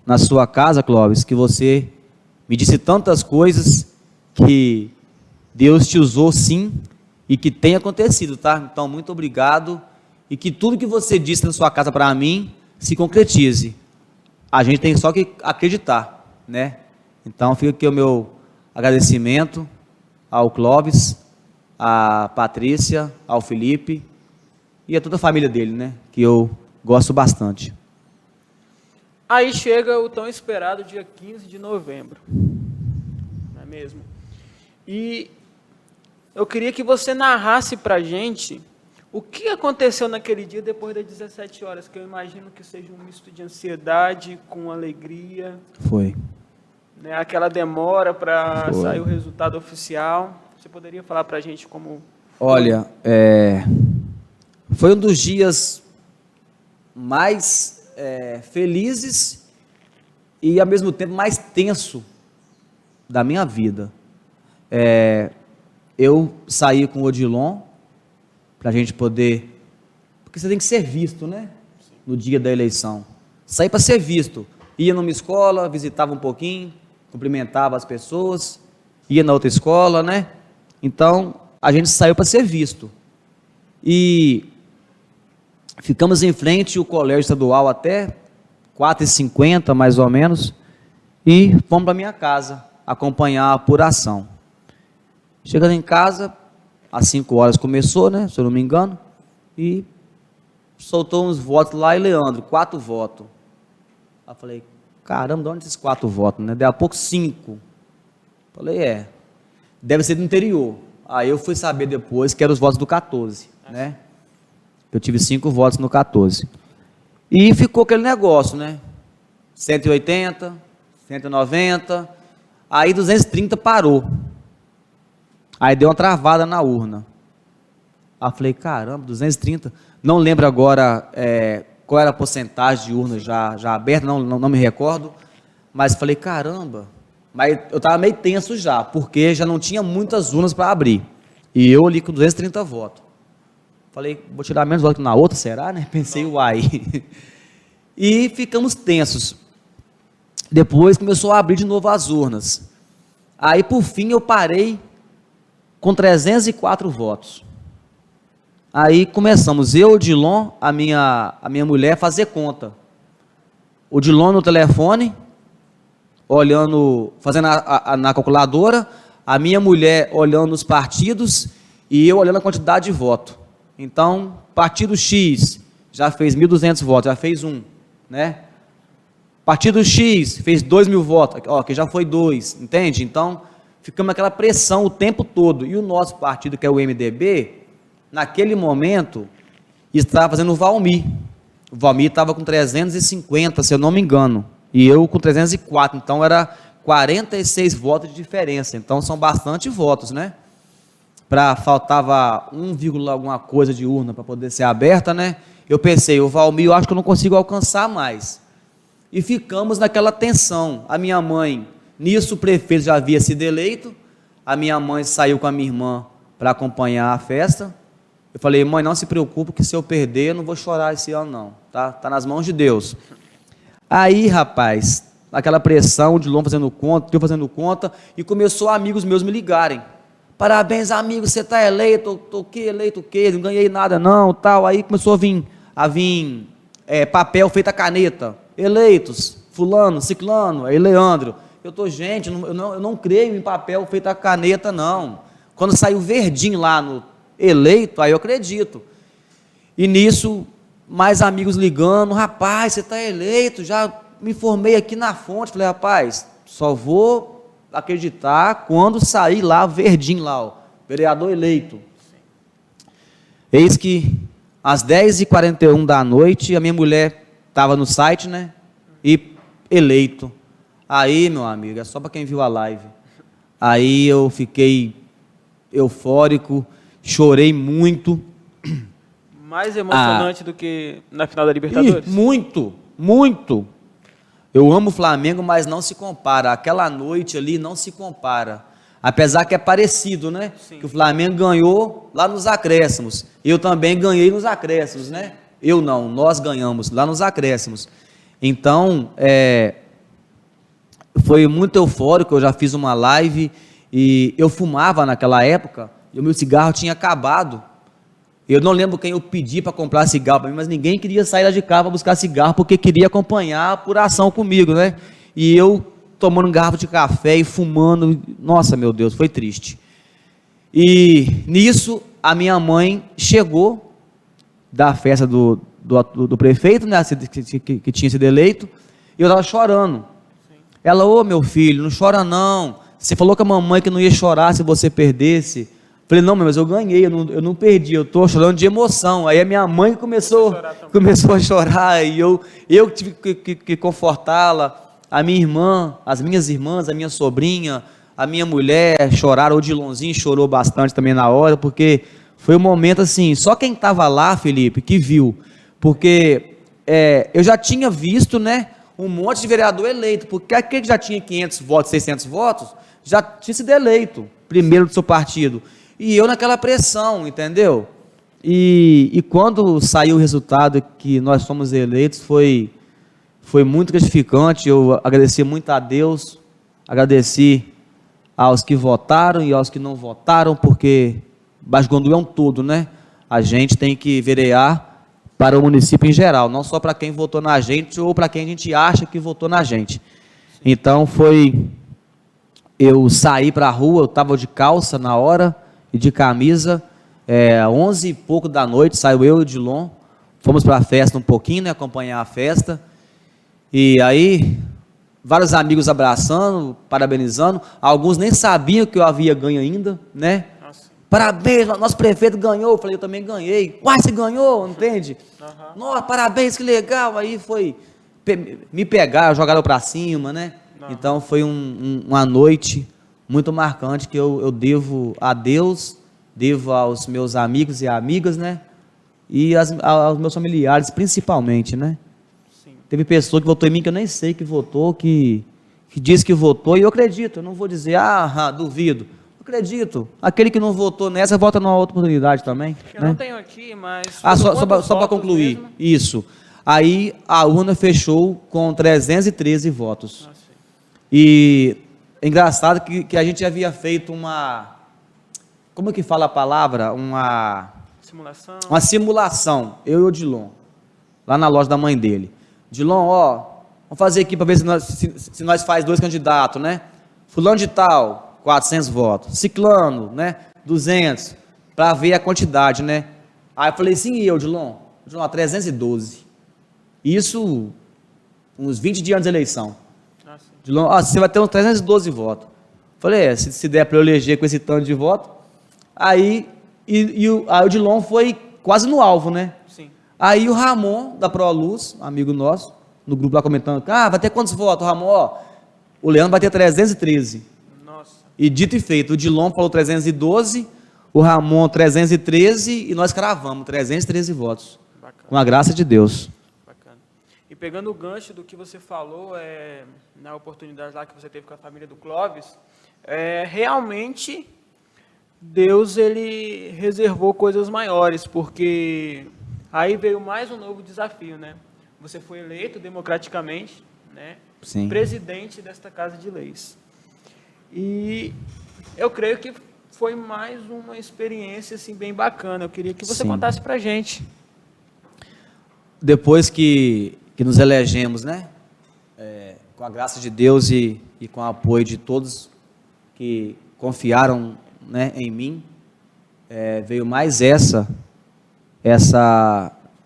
S2: na sua casa, Clóvis, que você me disse tantas coisas, que Deus te usou sim, e que tem acontecido, tá? Então, muito obrigado, e que tudo que você disse na sua casa para mim, se concretize. A gente tem só que acreditar, né? Então, fica aqui o meu agradecimento ao Clóvis, à Patrícia, ao Felipe, e a toda a família dele, né? Que eu gosto bastante.
S1: Aí chega o tão esperado dia 15 de novembro, não é mesmo? E eu queria que você narrasse para a gente o que aconteceu naquele dia depois das 17 horas, que eu imagino que seja um misto de ansiedade com alegria.
S2: Foi.
S1: Né, aquela demora para sair o resultado oficial. Você poderia falar para a gente como...
S2: Olha, foi um dos dias mais felizes e, ao mesmo tempo, mais tenso da minha vida. Eu saí com o Odilon para a gente poder, porque você tem que ser visto, né? No dia da eleição. Saí para ser visto. Ia numa escola, visitava um pouquinho, cumprimentava as pessoas, ia na outra escola, né? Então, a gente saiu para ser visto. E ficamos em frente ao colégio estadual até 4h50, mais ou menos, e fomos para minha casa acompanhar a apuração. Chegando em casa, às 5 horas começou, né, se eu não me engano, e soltou uns votos lá, e Leandro, 4 votos. Aí eu falei, caramba, de onde esses 4 votos, né? Daí a pouco 5. Falei, deve ser do interior. Aí eu fui saber depois que eram os votos do 14, né? Eu tive 5 votos no 14. E ficou aquele negócio, né? 180, 190, aí 230 parou. Aí deu uma travada na urna. Aí eu falei, caramba, 230. Não lembro agora qual era a porcentagem de urna já aberta, não me recordo. Mas falei, caramba. Mas eu estava meio tenso já, porque já não tinha muitas urnas para abrir. E eu ali com 230 votos. Falei, vou tirar menos votos que na outra, será, né? Pensei, uai. E ficamos tensos. Depois começou a abrir de novo as urnas. Aí, por fim, eu parei com 304 votos. Aí começamos, eu, o Dilon, a minha mulher, fazer conta. O Dilon no telefone, olhando, fazendo na calculadora, a minha mulher olhando os partidos e eu olhando a quantidade de voto. Então, partido X já fez 1.200 votos, já fez 1, né? Partido X fez 2.000 votos, ó, que já foi 2, entende? Então, ficamos naquela pressão o tempo todo. E o nosso partido, que é o MDB, naquele momento, estava fazendo o Valmir. O Valmir estava com 350, se eu não me engano, e eu com 304, então era 46 votos de diferença. Então, são bastante votos, né? Faltava 1, alguma coisa de urna para poder ser aberta, né? Eu pensei, o Valmir, eu acho que eu não consigo alcançar mais. E ficamos naquela tensão. A minha mãe, nisso o prefeito já havia sido eleito, a minha mãe saiu com a minha irmã para acompanhar a festa. Eu falei, mãe, não se preocupe que se eu perder, eu não vou chorar esse ano não, tá? Tá nas mãos de Deus. Aí, rapaz, aquela pressão, o Dilon fazendo conta, eu fazendo conta, e começou amigos meus me ligarem. parabéns, amigo, você está eleito, eleito o quê? Não ganhei nada não, tal. Aí começou a vir papel feito a caneta, eleitos, fulano, ciclano, aí Leandro. Gente, eu não creio em papel feito a caneta, não. Quando saiu verdinho lá no eleito, aí eu acredito. E nisso, mais amigos ligando, rapaz, você está eleito, já me formei aqui na fonte. Falei, rapaz, só vou acreditar quando sair lá, verdinho lá, ó, vereador eleito. Sim. Eis que às 10h41 da noite, a minha mulher estava no site, né, e eleito. Aí, meu amigo, é só para quem viu a live. Aí eu fiquei eufórico, chorei muito.
S1: Mais emocionante do que na final da Libertadores?
S2: Muito, muito. Eu amo o Flamengo, mas não se compara. Aquela noite ali não se compara. Apesar que é parecido, né? Sim. Que o Flamengo ganhou lá nos acréscimos. Eu também ganhei nos acréscimos, né? Eu não, nós ganhamos lá nos acréscimos. Então, foi muito eufórico. Eu já fiz uma live e eu fumava naquela época e o meu cigarro tinha acabado. Eu não lembro quem eu pedi para comprar cigarro para mim, mas ninguém queria sair lá de casa para buscar cigarro, porque queria acompanhar a apuração comigo, né? E eu tomando um garrafa de café e fumando, nossa, meu Deus, foi triste. E nisso, a minha mãe chegou da festa do prefeito, né, que tinha sido eleito, e eu estava chorando. Sim. Ela, ô meu filho, não chora não, você falou com a mamãe que não ia chorar se você perdesse. Falei, não, mas eu ganhei, eu não perdi, eu estou chorando de emoção. Aí a minha mãe começou a chorar, e eu tive que confortá-la, a minha irmã, as minhas irmãs, a minha sobrinha, a minha mulher choraram, o Odilonzinho chorou bastante também na hora, porque foi um momento assim, só quem estava lá, Felipe, que viu, porque eu já tinha visto, né, um monte de vereador eleito, porque aquele que já tinha 500 votos, 600 votos, já tinha sido eleito, primeiro do seu partido. E eu naquela pressão, entendeu? E quando saiu o resultado que nós fomos eleitos, foi muito gratificante. Eu agradeci muito a Deus, agradeci aos que votaram e aos que não votaram, porque Basgondu é um todo, né? A gente tem que verear para o município em geral, não só para quem votou na gente ou para quem a gente acha que votou na gente. Então eu saí para a rua, eu estava de calça na hora, e de camisa, 11 e pouco da noite, saiu eu e o Dilon, fomos para a festa um pouquinho, né, acompanhar a festa, e aí, vários amigos abraçando, parabenizando, alguns nem sabiam que eu havia ganho ainda, né, nossa. Parabéns, nosso prefeito ganhou, eu falei, eu também ganhei, uai, você ganhou, entende? Uhum. Nossa, parabéns, que legal, aí foi, me pegaram, jogaram para cima, né, então foi uma noite muito marcante que eu devo a Deus, devo aos meus amigos e amigas, né? E aos meus familiares, principalmente, né? Sim. Teve pessoa que votou em mim que eu nem sei que votou, que disse que votou, e eu acredito, eu não vou dizer, duvido. Eu acredito. Aquele que não votou nessa, vota numa outra oportunidade também. Eu
S1: não tenho aqui, mas...
S2: Só para concluir, mesmo? Isso. Aí a urna fechou com 313 votos. E... é engraçado que a gente havia feito como é que fala a palavra? Uma simulação, eu e o Odilon, lá na loja da mãe dele. Dilon, vamos fazer aqui para ver se nós faz 2 candidatos, né? Fulano de tal, 400 votos. Ciclano, né? 200, para ver a quantidade, né? Aí eu falei assim, e eu, Dilon, 312. Isso, uns 20 dias antes da eleição. Dilon, você vai ter uns 312 votos. Falei, se der para eu eleger com esse tanto de voto. Aí o Dilon foi quase no alvo, né? Sim. Aí o Ramon, da ProLuz, amigo nosso, no grupo lá comentando, vai ter quantos votos, Ramon? O Leandro vai ter 313. Nossa. E dito e feito, o Dilon falou 312, o Ramon 313, e nós cravamos 313 votos. Bacana. Com a graça de Deus.
S1: E pegando o gancho do que você falou, na oportunidade lá que você teve com a família do Clóvis, realmente Deus ele reservou coisas maiores, porque aí veio mais um novo desafio, né? Você foi eleito democraticamente, né? Presidente desta Casa de Leis. E eu creio que foi mais uma experiência assim, bem bacana. Eu queria que você
S2: Sim.
S1: contasse para a gente.
S2: Depois que nos elegemos, né? Com a graça de Deus e com o apoio de todos que confiaram, né, em mim, veio mais essa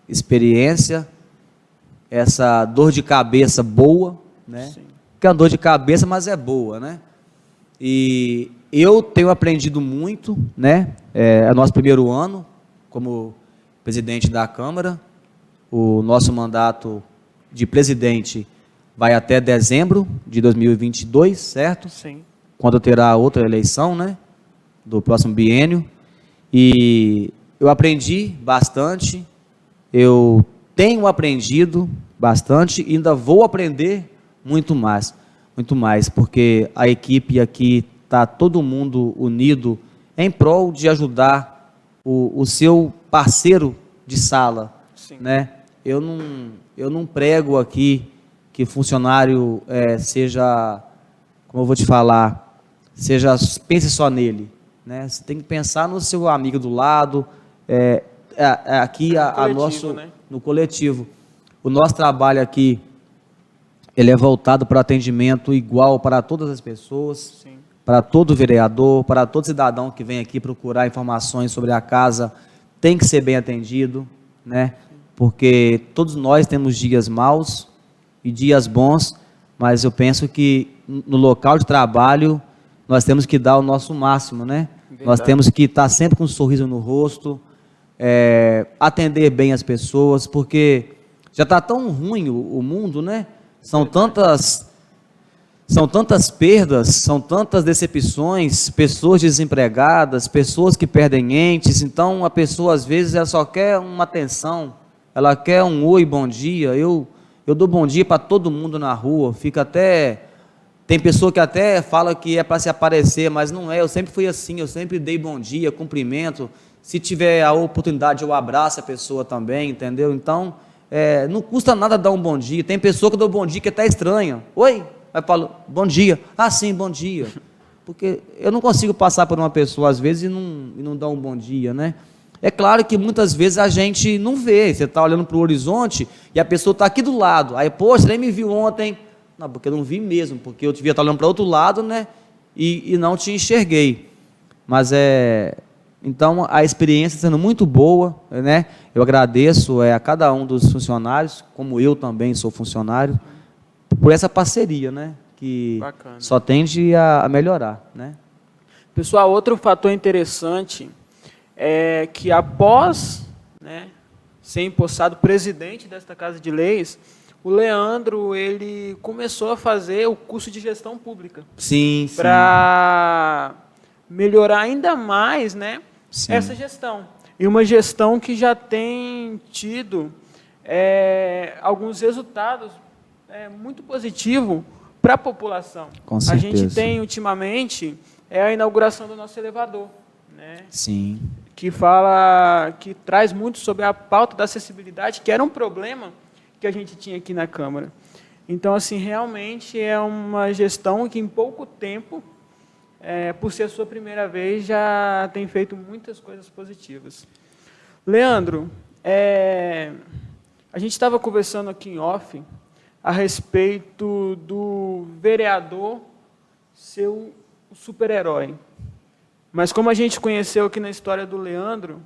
S2: experiência, essa dor de cabeça boa, né?
S1: Sim.
S2: Que é uma dor de cabeça, mas é boa, né? E eu tenho aprendido muito, né? É nosso primeiro ano como presidente da Câmara. O nosso mandato de presidente vai até dezembro de 2022, certo?
S1: Sim.
S2: Quando terá outra eleição, né? Do próximo biênio. E eu aprendi bastante, eu tenho aprendido bastante e ainda vou aprender muito mais, porque a equipe aqui está todo mundo unido em prol de ajudar o seu parceiro de sala,
S1: Sim.
S2: né? Eu não prego aqui que funcionário seja, como eu vou te falar, pense só nele, né? Você tem que pensar no seu amigo do lado, aqui no coletivo. O nosso trabalho aqui, ele é voltado para atendimento igual para todas as pessoas,
S1: Sim.
S2: para todo vereador, para todo cidadão que vem aqui procurar informações sobre a casa, tem que ser bem atendido, né? Porque todos nós temos dias maus e dias bons, mas eu penso que no local de trabalho nós temos que dar o nosso máximo, né?
S1: Verdade.
S2: Nós temos que estar sempre com um sorriso no rosto, atender bem as pessoas, porque já está tão ruim o mundo, né? São tantas perdas, são tantas decepções, pessoas desempregadas, pessoas que perdem entes. Então a pessoa às vezes ela só quer uma atenção, ela quer um oi, bom dia. Eu dou bom dia para todo mundo na rua, tem pessoa que até fala que é para se aparecer, mas não é. Eu sempre fui assim, eu sempre dei bom dia, cumprimento. Se tiver a oportunidade, eu abraço a pessoa também, entendeu? Então, não custa nada dar um bom dia. Tem pessoa que dá um bom dia que é até estranha. Oi? Aí falo, bom dia. Ah, sim, bom dia. Porque eu não consigo passar por uma pessoa, às vezes, e não dar um bom dia, né? É claro que muitas vezes a gente não vê. Você está olhando para o horizonte e a pessoa está aqui do lado. Aí, poxa, você nem me viu ontem. Não, porque eu não vi mesmo, porque eu devia estar olhando para outro lado, né? E não te enxerguei. Mas então a experiência sendo muito boa, né? Eu agradeço a cada um dos funcionários, como eu também sou funcionário, por essa parceria, né? Que
S1: Bacana.
S2: só tende a melhorar, né?
S1: Pessoal, outro fator interessante é que após, né, ser empossado presidente desta Casa de Leis, o Leandro, ele começou a fazer o curso de gestão pública.
S2: Sim.
S1: Para melhorar ainda mais, né,
S2: Sim.
S1: essa gestão. E uma gestão que já tem tido alguns resultados muito positivos para a população.
S2: Com certeza.
S1: A gente tem, ultimamente, a inauguração do nosso elevador, né?
S2: Sim.
S1: Que traz muito sobre a pauta da acessibilidade, que era um problema que a gente tinha aqui na Câmara. Então, assim, realmente é uma gestão que, em pouco tempo, por ser a sua primeira vez, já tem feito muitas coisas positivas. Leandro, a gente estava conversando aqui em off a respeito do vereador ser o super-herói. Mas como a gente conheceu aqui na história do Leandro,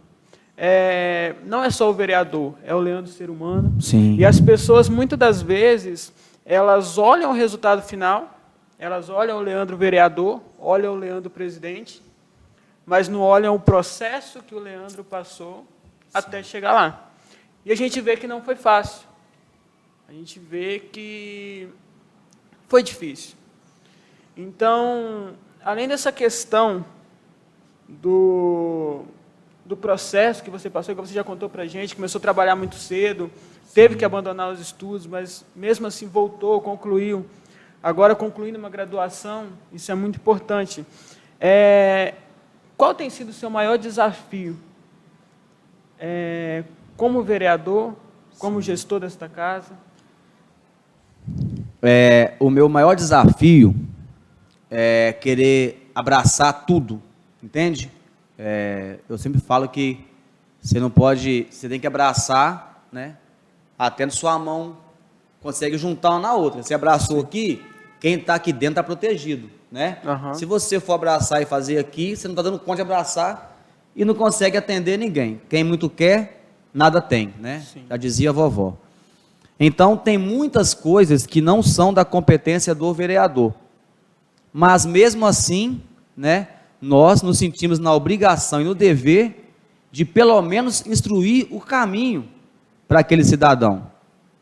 S1: não é só o vereador, é o Leandro ser humano.
S2: Sim.
S1: E as pessoas, muitas das vezes, elas olham o resultado final, elas olham o Leandro vereador, olham o Leandro presidente, mas não olham o processo que o Leandro passou até chegar lá. E a gente vê que não foi fácil. A gente vê que foi difícil. Então, além dessa questão do processo que você passou, que você já contou para a gente, começou a trabalhar muito cedo, teve que abandonar os estudos, mas mesmo assim voltou, concluiu. Agora concluindo uma graduação, isso é muito importante. Qual tem sido o seu maior desafio como vereador, como gestor desta casa?
S2: O meu maior desafio é querer abraçar tudo, entende? Eu sempre falo que você não pode, você tem que abraçar, né? Até na sua mão consegue juntar uma na outra. Você abraçou aqui, quem está aqui dentro está protegido, né?
S1: Uhum.
S2: Se você for abraçar e fazer aqui, você não está dando conta de abraçar e não consegue atender ninguém. Quem muito quer, nada tem, né?
S1: Sim.
S2: Já dizia a vovó. Então, tem muitas coisas que não são da competência do vereador. Mas, mesmo assim, né, nós nos sentimos na obrigação e no dever de, pelo menos, instruir o caminho para aquele cidadão.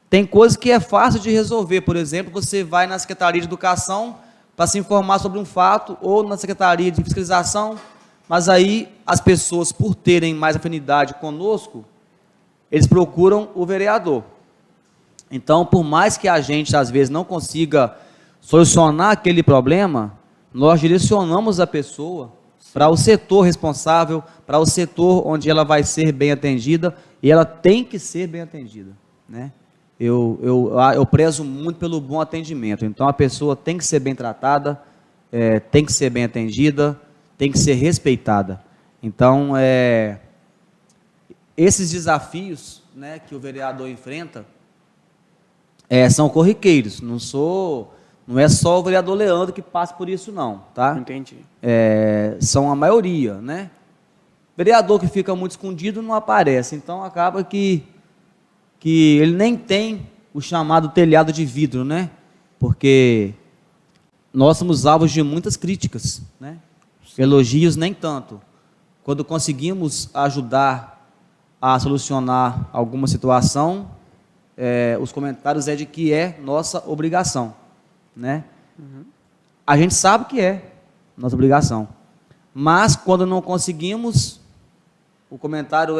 S2: Tem coisas que é fácil de resolver. Por exemplo, você vai na Secretaria de Educação para se informar sobre um fato, ou na Secretaria de Fiscalização, mas aí as pessoas, por terem mais afinidade conosco, eles procuram o vereador. Então, por mais que a gente, às vezes, não consiga solucionar aquele problema, nós direcionamos a pessoa para o setor responsável, para o setor onde ela vai ser bem atendida, e ela tem que ser bem atendida, né? Eu prezo muito pelo bom atendimento. Então, a pessoa tem que ser bem tratada, tem que ser bem atendida, tem que ser respeitada. Então, esses desafios, né, que o vereador enfrenta, são corriqueiros. Não é só o vereador Leandro que passa por isso, não, tá?
S1: Entendi.
S2: São a maioria, né? Vereador que fica muito escondido não aparece, então acaba que ele nem tem o chamado telhado de vidro, né? Porque nós somos alvos de muitas críticas, né? Elogios nem tanto. Quando conseguimos ajudar a solucionar alguma situação, os comentários de que é nossa obrigação, né? Uhum. A gente sabe que é nossa obrigação, mas quando não conseguimos, o comentário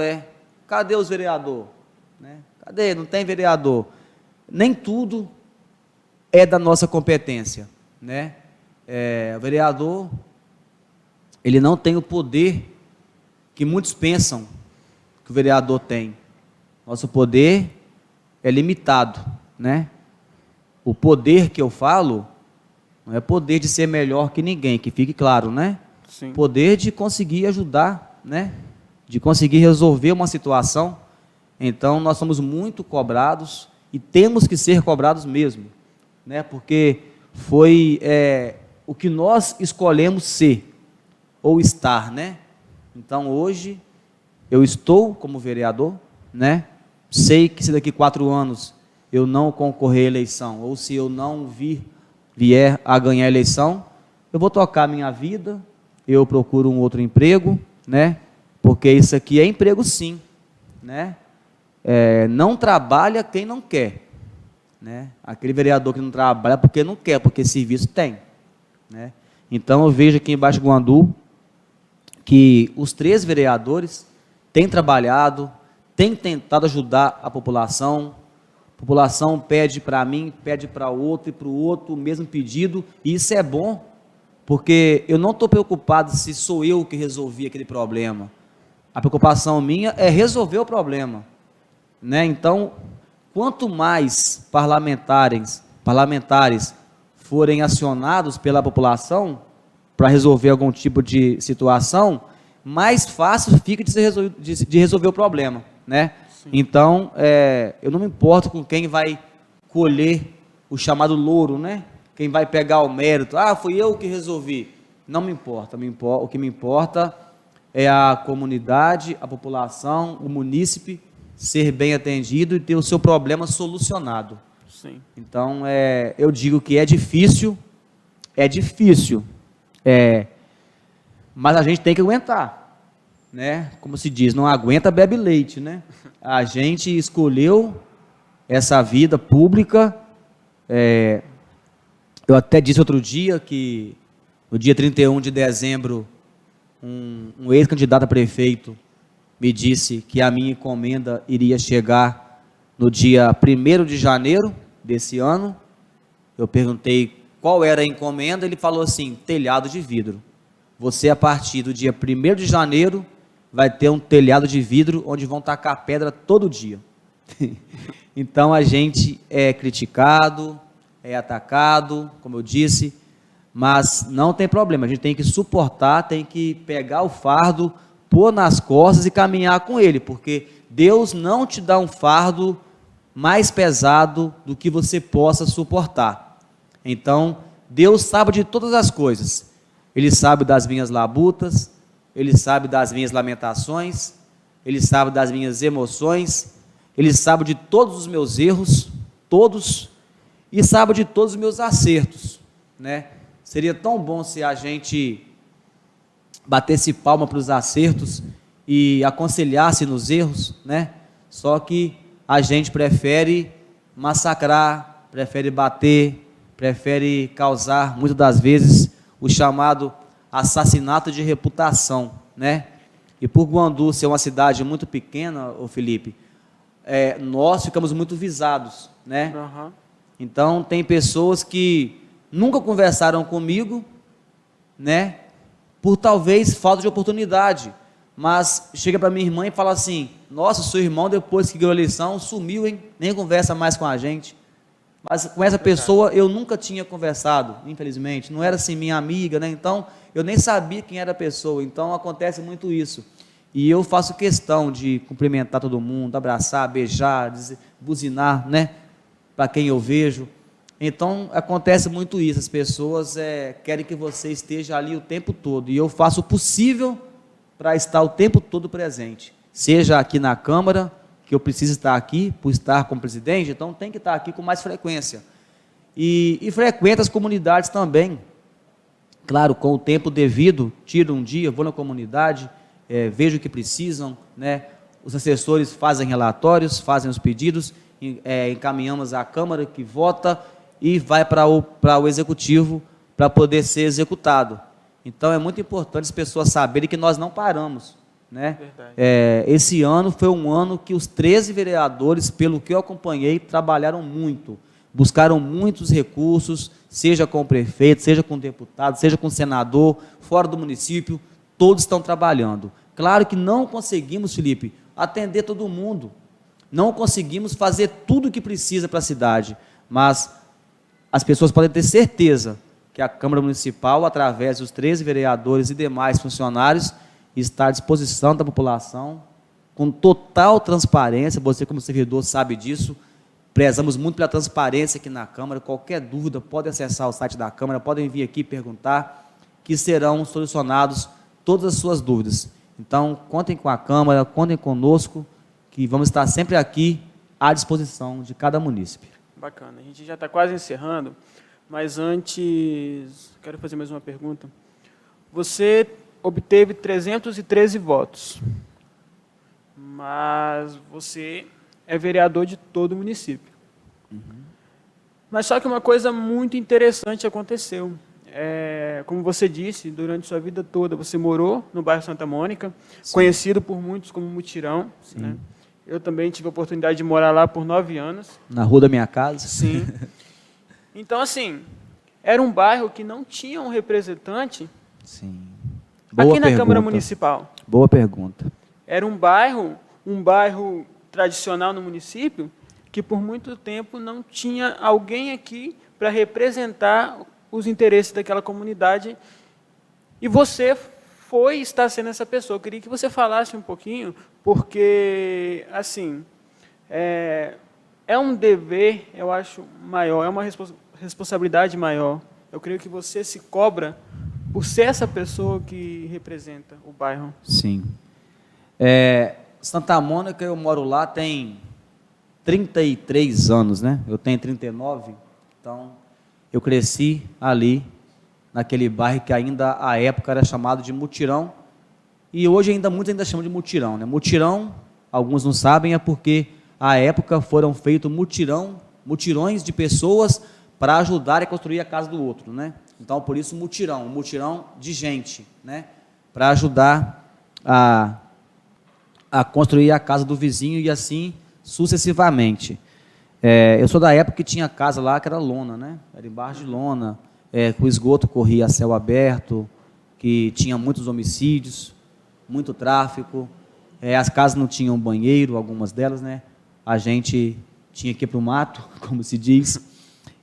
S2: cadê os vereadores? Né? Cadê? Não tem vereador. Nem tudo é da nossa competência, né? O vereador, ele não tem o poder que muitos pensam que o vereador tem. Nosso poder é limitado, né? O poder que eu falo não é poder de ser melhor que ninguém, que fique claro, né?
S1: Sim.
S2: Poder de conseguir ajudar, né? De conseguir resolver uma situação. Então, nós somos muito cobrados e temos que ser cobrados mesmo, né? Porque foi o que nós escolhemos ser ou estar, né? Então, hoje, eu estou como vereador, né? Sei que se daqui 4 anos eu não concorrer à eleição, ou se eu não vier a ganhar a eleição, eu vou tocar a minha vida, eu procuro um outro emprego, né? Porque isso aqui é emprego sim, né? Não trabalha quem não quer, né? Aquele vereador que não trabalha porque não quer, porque serviço tem, né? Então eu vejo aqui em Baixo Guandu que os 3 vereadores têm trabalhado, têm tentado ajudar a população pede para mim, pede para o outro e para o outro o mesmo pedido, e isso é bom, porque eu não estou preocupado se sou eu que resolvi aquele problema. A preocupação minha é resolver o problema, né? Então, quanto mais parlamentares forem acionados pela população para resolver algum tipo de situação, mais fácil fica de resolver o problema, né? Sim. Então, eu não me importo com quem vai colher o chamado louro, né? Quem vai pegar o mérito. Fui eu que resolvi. Não me importa. O que me importa é a comunidade, a população, o munícipe ser bem atendido e ter o seu problema solucionado.
S1: Sim.
S2: Então, eu digo que é difícil, mas a gente tem que aguentar, né? Como se diz, não aguenta, bebe leite, né? A gente escolheu essa vida pública. Eu até disse outro dia que no dia 31 de dezembro, um ex-candidato a prefeito me disse que a minha encomenda iria chegar no dia 1º de janeiro desse ano. Eu perguntei qual era a encomenda, ele falou assim: telhado de vidro. Você, a partir do dia 1º de janeiro, vai ter um telhado de vidro onde vão tacar pedra todo dia. Então, a gente é criticado, é atacado, como eu disse, Mas não tem problema, a gente tem que suportar, tem que pegar o fardo, pôr nas costas e caminhar com ele, porque Deus não te dá um fardo mais pesado do que você possa suportar. Então, Deus sabe de todas as coisas. Ele sabe das minhas labutas, Ele sabe das minhas lamentações, Ele sabe das minhas emoções, Ele sabe de todos os meus erros, todos, e sabe de todos os meus acertos, né? Seria tão bom se a gente batesse palma para os acertos e aconselhasse nos erros, né? Só que a gente prefere massacrar, prefere bater, prefere causar, muitas das vezes, o chamado assassinato de reputação, né? E por Guandu ser uma cidade muito pequena, ô Felipe, nós ficamos muito visados, né?
S1: Uhum.
S2: Então, tem pessoas que nunca conversaram comigo, né? Por talvez falta de oportunidade, mas chega para minha irmã e fala assim: nossa, seu irmão depois que ganhou a eleição sumiu, hein? Nem conversa mais com a gente. Mas com essa pessoa eu nunca tinha conversado, infelizmente, não era assim minha amiga, né? Então eu nem sabia quem era a pessoa, então acontece muito isso. E eu faço questão de cumprimentar todo mundo, abraçar, beijar, buzinar, né? Para quem eu vejo. Então acontece muito isso, as pessoas querem que você esteja ali o tempo todo, e eu faço o possível para estar o tempo todo presente, seja aqui na Câmara, que eu preciso estar aqui, por estar como presidente, então tem que estar aqui com mais frequência, e frequento as comunidades também, claro, com o tempo devido, tiro um dia, vou na comunidade, vejo o que precisam, né? Os assessores fazem relatórios, fazem os pedidos, encaminhamos à Câmara, que vota, e vai para o Executivo, para poder ser executado. Então, é muito importante as pessoas saberem que nós não paramos, né? Esse ano foi um ano que os 13 vereadores, pelo que eu acompanhei, trabalharam muito, buscaram muitos recursos, seja com o prefeito, seja com o deputado, seja com o senador, fora do município, todos estão trabalhando. Claro que não conseguimos, Felipe, atender todo mundo, não conseguimos fazer tudo o que precisa para a cidade, mas as pessoas podem ter certeza que a Câmara Municipal, através dos 13 vereadores e demais funcionários, está à disposição da população, com total transparência. Você, como servidor, sabe disso. Prezamos muito pela transparência aqui na Câmara. Qualquer dúvida, pode acessar o site da Câmara, podem vir aqui perguntar, que serão solucionados todas as suas dúvidas. Então, contem com a Câmara, contem conosco, que vamos estar sempre aqui à disposição de cada munícipe.
S1: Bacana. A gente já está quase encerrando, mas antes, quero fazer mais uma pergunta. Você obteve 313 votos, mas você é vereador de todo o município. Uhum. Mas só que uma coisa muito interessante aconteceu. Como você disse, durante sua vida toda, você morou no bairro Santa Mônica, sim, conhecido por muitos como Mutirão, né? Eu também tive a oportunidade de morar lá por 9 anos.
S2: Na rua da minha casa.
S1: Sim. Então, assim, era um bairro que não tinha um representante.
S2: Sim.
S1: Boa aqui na pergunta. Câmara Municipal.
S2: Boa pergunta.
S1: Era um bairro tradicional no município, que por muito tempo não tinha alguém aqui para representar os interesses daquela comunidade. E você está sendo essa pessoa. Eu queria que você falasse um pouquinho, porque, assim, é um dever, eu acho, maior, é uma responsabilidade maior. Eu creio que você se cobra por ser essa pessoa que representa o bairro.
S2: Sim. Santa Mônica, eu moro lá tem 33 anos, né? Eu tenho 39, então eu cresci ali, naquele bairro que ainda, à época, era chamado de Mutirão, e hoje muitos ainda chamam de Mutirão, né? Mutirão, alguns não sabem, é porque, à época, foram feitos mutirões de pessoas para ajudar a construir a casa do outro, né? Então, por isso, um mutirão de gente, né? Para ajudar a construir a casa do vizinho e assim sucessivamente. Eu sou da época que tinha casa lá que era lona, né? Era embaixo de lona, que o esgoto corria a céu aberto, que tinha muitos homicídios, muito tráfico, as casas não tinham banheiro, algumas delas, né? A gente tinha que ir para o mato, como se diz,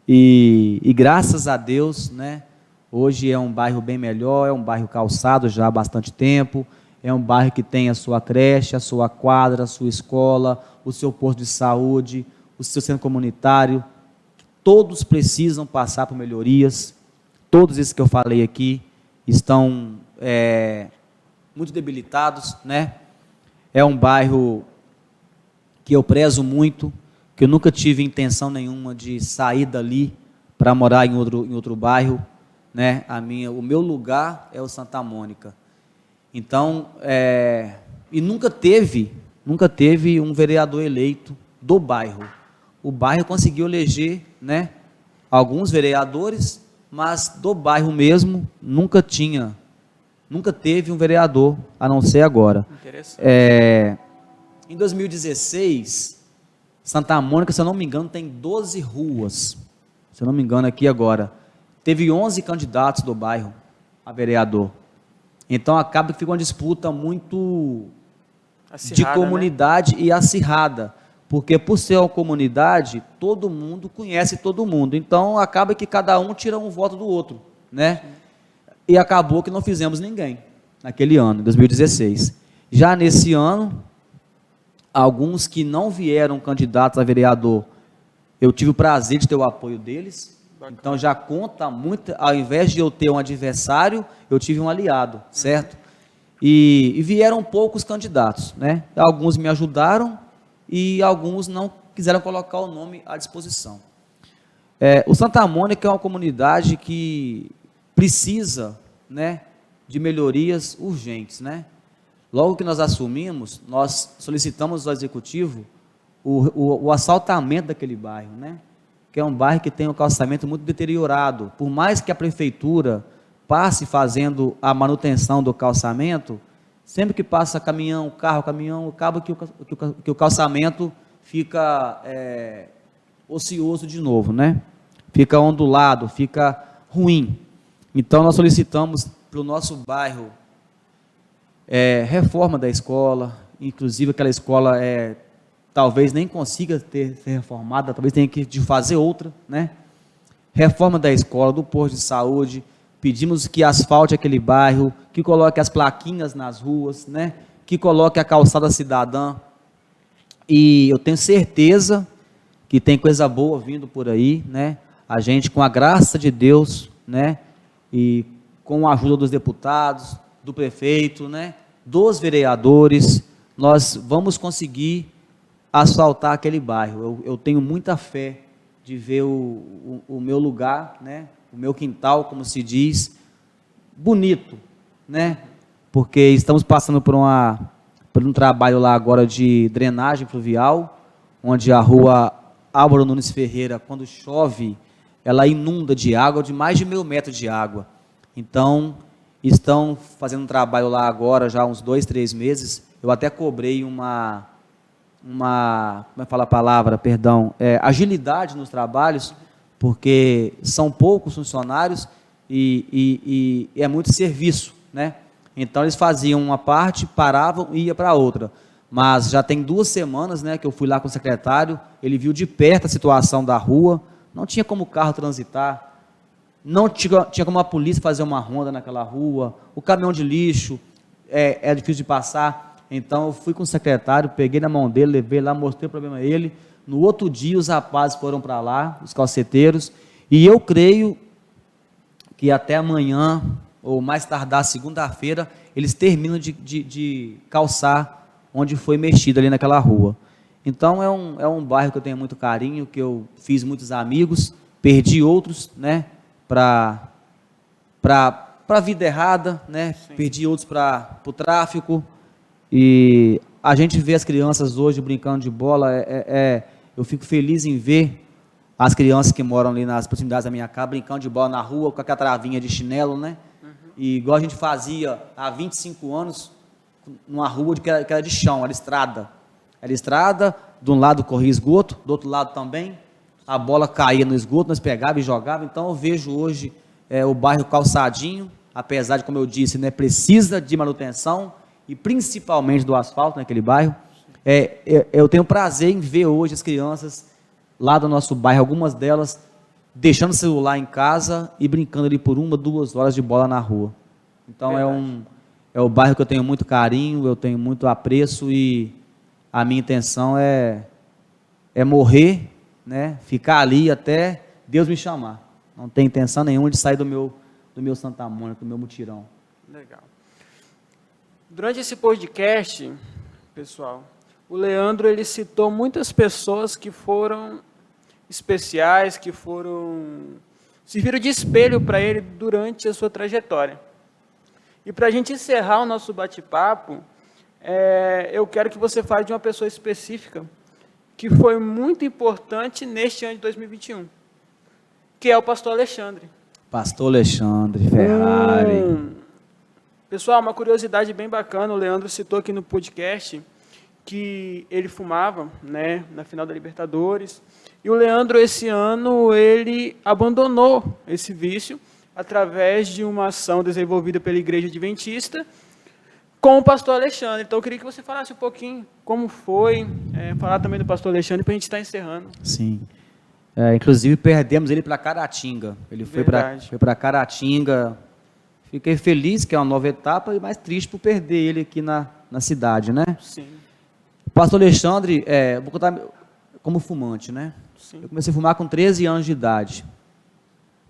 S2: e graças a Deus, né? Hoje é um bairro bem melhor, é um bairro calçado já há bastante tempo, é um bairro que tem a sua creche, a sua quadra, a sua escola, o seu posto de saúde, o seu centro comunitário. Todos precisam passar por melhorias. Todos esses que eu falei aqui estão muito debilitados, né? É um bairro que eu prezo muito, que eu nunca tive intenção nenhuma de sair dali para morar em outro bairro, né? O meu lugar é o Santa Mônica. Então, e nunca teve um vereador eleito do bairro. O bairro conseguiu eleger, né, alguns vereadores, mas do bairro mesmo nunca teve um vereador, a não ser agora.
S1: Interessante.
S2: Em 2016, Santa Mônica, se eu não me engano, tem 12 ruas. Se eu não me engano, aqui agora. Teve 11 candidatos do bairro a vereador. Então, acaba que fica uma disputa muito acirrada, de comunidade, né? E acirrada. Porque, por ser uma comunidade, todo mundo conhece todo mundo. Então, acaba que cada um tira um voto do outro, né? E acabou que não fizemos ninguém naquele ano, 2016. Já nesse ano, alguns que não vieram candidatos a vereador, eu tive o prazer de ter o apoio deles. Bacana. Então já conta muito, ao invés de eu ter um adversário, eu tive um aliado, certo? E vieram poucos candidatos, né? Alguns me ajudaram e alguns não quiseram colocar o nome à disposição. O Santa Mônica é uma comunidade que precisa, né, de melhorias urgentes, né? Logo que nós assumimos, nós solicitamos ao executivo o assaltamento daquele bairro, né? Que é um bairro que tem um calçamento muito deteriorado. Por mais que a prefeitura passe fazendo a manutenção do calçamento, sempre que passa caminhão, acaba que o calçamento fica ocioso de novo, né? Fica ondulado, fica ruim. Então, nós solicitamos para o nosso bairro reforma da escola, inclusive aquela escola talvez nem consiga ser reformada, talvez tenha que fazer outra, né? Reforma da escola, do posto de saúde, pedimos que asfalte aquele bairro, que coloque as plaquinhas nas ruas, né? Que coloque a calçada cidadã, e eu tenho certeza que tem coisa boa vindo por aí, né? A gente, com a graça de Deus, né? E com a ajuda dos deputados, do prefeito, né? Dos vereadores, nós vamos conseguir asfaltar aquele bairro. Eu tenho muita fé de ver o meu lugar, né? O meu quintal, como se diz, bonito, né? Porque estamos passando por um trabalho lá agora de drenagem fluvial, onde a rua Álvaro Nunes Ferreira, quando chove, ela inunda de água, de mais de 1.000 metros de água. Então, estão fazendo um trabalho lá agora, já há uns 2, 3 meses. Eu até cobrei como é que fala a palavra, perdão, agilidade nos trabalhos, porque são poucos funcionários e é muito serviço, né? Então, eles faziam uma parte, paravam e ia para outra. Mas já tem 2 semanas, né, que eu fui lá com o secretário, ele viu de perto a situação da rua, não tinha como o carro transitar, não tinha como a polícia fazer uma ronda naquela rua, o caminhão de lixo é difícil de passar. Então, eu fui com o secretário, peguei na mão dele, levei lá, mostrei o problema a ele. No outro dia, os rapazes foram para lá, os calceteiros, e eu creio que até amanhã, ou mais tardar segunda-feira, eles terminam de calçar onde foi mexido ali naquela rua. Então, é um bairro que eu tenho muito carinho, que eu fiz muitos amigos, perdi outros, né, para a vida errada, né? Sim. Perdi outros para o tráfico, e a gente vê as crianças hoje brincando de bola, eu fico feliz em ver as crianças que moram ali nas proximidades da minha casa, brincando de bola na rua, com aquela travinha de chinelo, né? Uhum. E igual a gente fazia há 25 anos, numa rua que era de chão, era estrada. Era estrada, de um lado corria esgoto, do outro lado também, a bola caía no esgoto, nós pegávamos e jogávamos. Então, eu vejo hoje o bairro calçadinho, apesar de, como eu disse, né, precisa de manutenção, e principalmente do asfalto naquele bairro. Eu tenho prazer em ver hoje as crianças lá do nosso bairro, algumas delas deixando o celular em casa e brincando ali por 1, 2 horas de bola na rua. Então é o bairro que eu tenho muito carinho, eu tenho muito apreço e a minha intenção é morrer, né? Ficar ali até Deus me chamar. Não tenho intenção nenhuma de sair do meu Santa Mônica, do meu mutirão.
S1: Legal. Durante esse podcast, pessoal, o Leandro ele citou muitas pessoas que foram especiais, que serviram de espelho para ele durante a sua trajetória. E para a gente encerrar o nosso bate-papo, eu quero que você fale de uma pessoa específica que foi muito importante neste ano de 2021, que é o pastor Alexandre.
S2: Pastor Alexandre Ferrari.
S1: Pessoal, uma curiosidade bem bacana, o Leandro citou aqui no podcast que ele fumava, né, na final da Libertadores, e o Leandro, esse ano, ele abandonou esse vício através de uma ação desenvolvida pela Igreja Adventista com o pastor Alexandre. Então, eu queria que você falasse um pouquinho como foi, falar também do pastor Alexandre, para a gente estar encerrando.
S2: Sim. Inclusive, perdemos ele para Caratinga. Ele foi para Caratinga. Fiquei feliz, que é uma nova etapa, e mais triste por perder ele aqui na cidade, né?
S1: Sim.
S2: O pastor Alexandre, vou contar como fumante, né?
S1: Sim. Eu
S2: comecei a fumar com 13 anos de idade.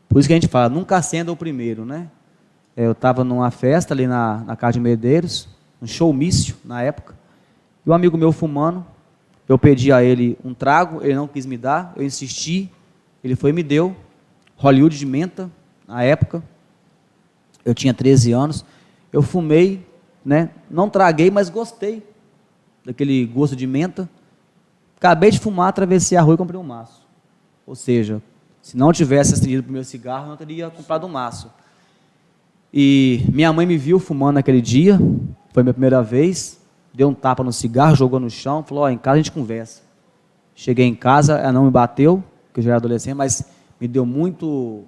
S2: Por isso que a gente fala, nunca acenda o primeiro, né? Eu estava numa festa ali na Casa de Medeiros, um showmício na época, e um amigo meu fumando, eu pedi a ele um trago, ele não quis me dar, eu insisti, ele foi e me deu, Hollywood de menta, na época, eu tinha 13 anos, eu fumei, né? Não traguei, mas gostei daquele gosto de menta, acabei de fumar, atravessei a rua e comprei um maço, ou seja, se não tivesse acendido o primeiro cigarro, eu não teria comprado um maço. E minha mãe me viu fumando naquele dia, foi minha primeira vez, deu um tapa no cigarro, jogou no chão, falou, em casa a gente conversa. Cheguei em casa, ela não me bateu, porque eu já era adolescente, mas me deu muito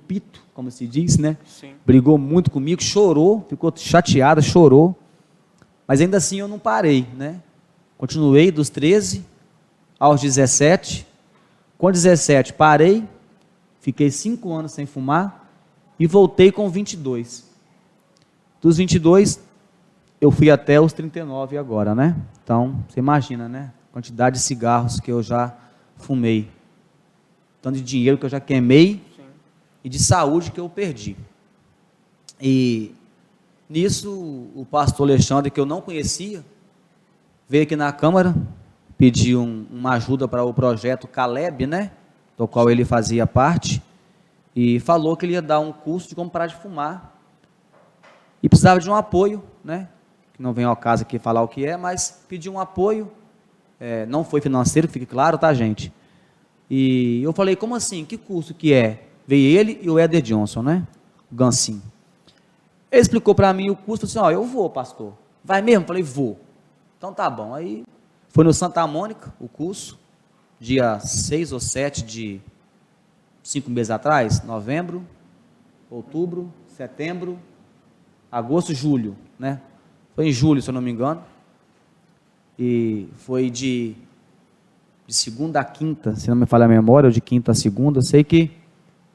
S2: pito, como se diz, né?
S1: Sim.
S2: Brigou muito comigo, chorou, ficou chateada, chorou, mas ainda assim eu não parei, né? Continuei dos 13 aos 17, com 17 parei, fiquei 5 anos sem fumar, e voltei com 22. Dos 22, eu fui até os 39 agora, né? Então, você imagina, né? A quantidade de cigarros que eu já fumei. Tanto de dinheiro que eu já queimei. Sim. E de saúde que eu perdi. E nisso, o pastor Alexandre, que eu não conhecia, veio aqui na Câmara, pediu uma ajuda para o projeto Caleb, né? Do qual ele fazia parte. E falou que ele ia dar um curso de como parar de fumar. E precisava de um apoio, né? Que não vem ao caso aqui falar o que é, mas pediu um apoio. Não foi financeiro, fique claro, tá, gente? E eu falei, como assim? Que curso que é? Veio ele e o Éder Johnson, né? O Gansim. Ele explicou para mim o curso, assim, eu vou, pastor. Vai mesmo? Eu falei, vou. Então tá bom. Aí foi no Santa Mônica, o curso, dia 6 ou 7 de 5 meses atrás, novembro, outubro, setembro, agosto, julho, né? Foi em julho, se eu não me engano, e foi de segunda a quinta, se não me falha a memória, ou de quinta a segunda, sei que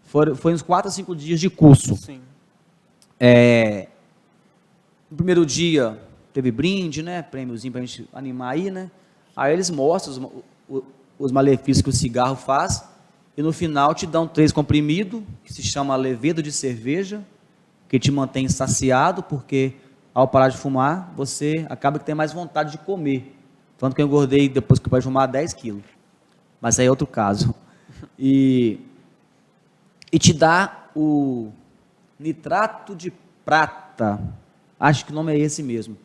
S2: foi uns 4 a 5 dias de curso.
S1: Sim.
S2: No primeiro dia, teve brinde, né? Prêmiozinho para a gente animar aí, né? Aí eles mostram os malefícios que o cigarro faz, e no final te dão 3 comprimidos, que se chama levedo de cerveja, que te mantém saciado, porque ao parar de fumar, você acaba que tem mais vontade de comer. Tanto que eu engordei depois que eu parei de fumar 10 quilos. Mas aí é outro caso. E te dá o nitrato de prata, acho que o nome é esse mesmo,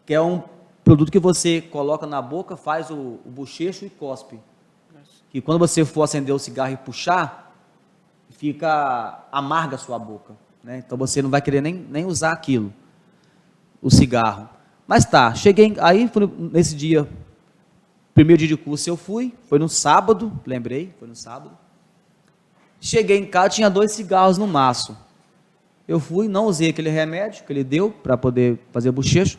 S2: que é um produto que você coloca na boca, faz o bochecho e cospe. Que quando você for acender o cigarro e puxar, fica amarga a sua boca, né? Então você não vai querer nem usar aquilo, o cigarro. Mas tá, cheguei, aí nesse dia, primeiro dia de curso eu fui, foi no sábado, lembrei, foi no sábado. Cheguei em casa, tinha 2 cigarros no maço. Eu fui, não usei aquele remédio que ele deu para poder fazer bochecho,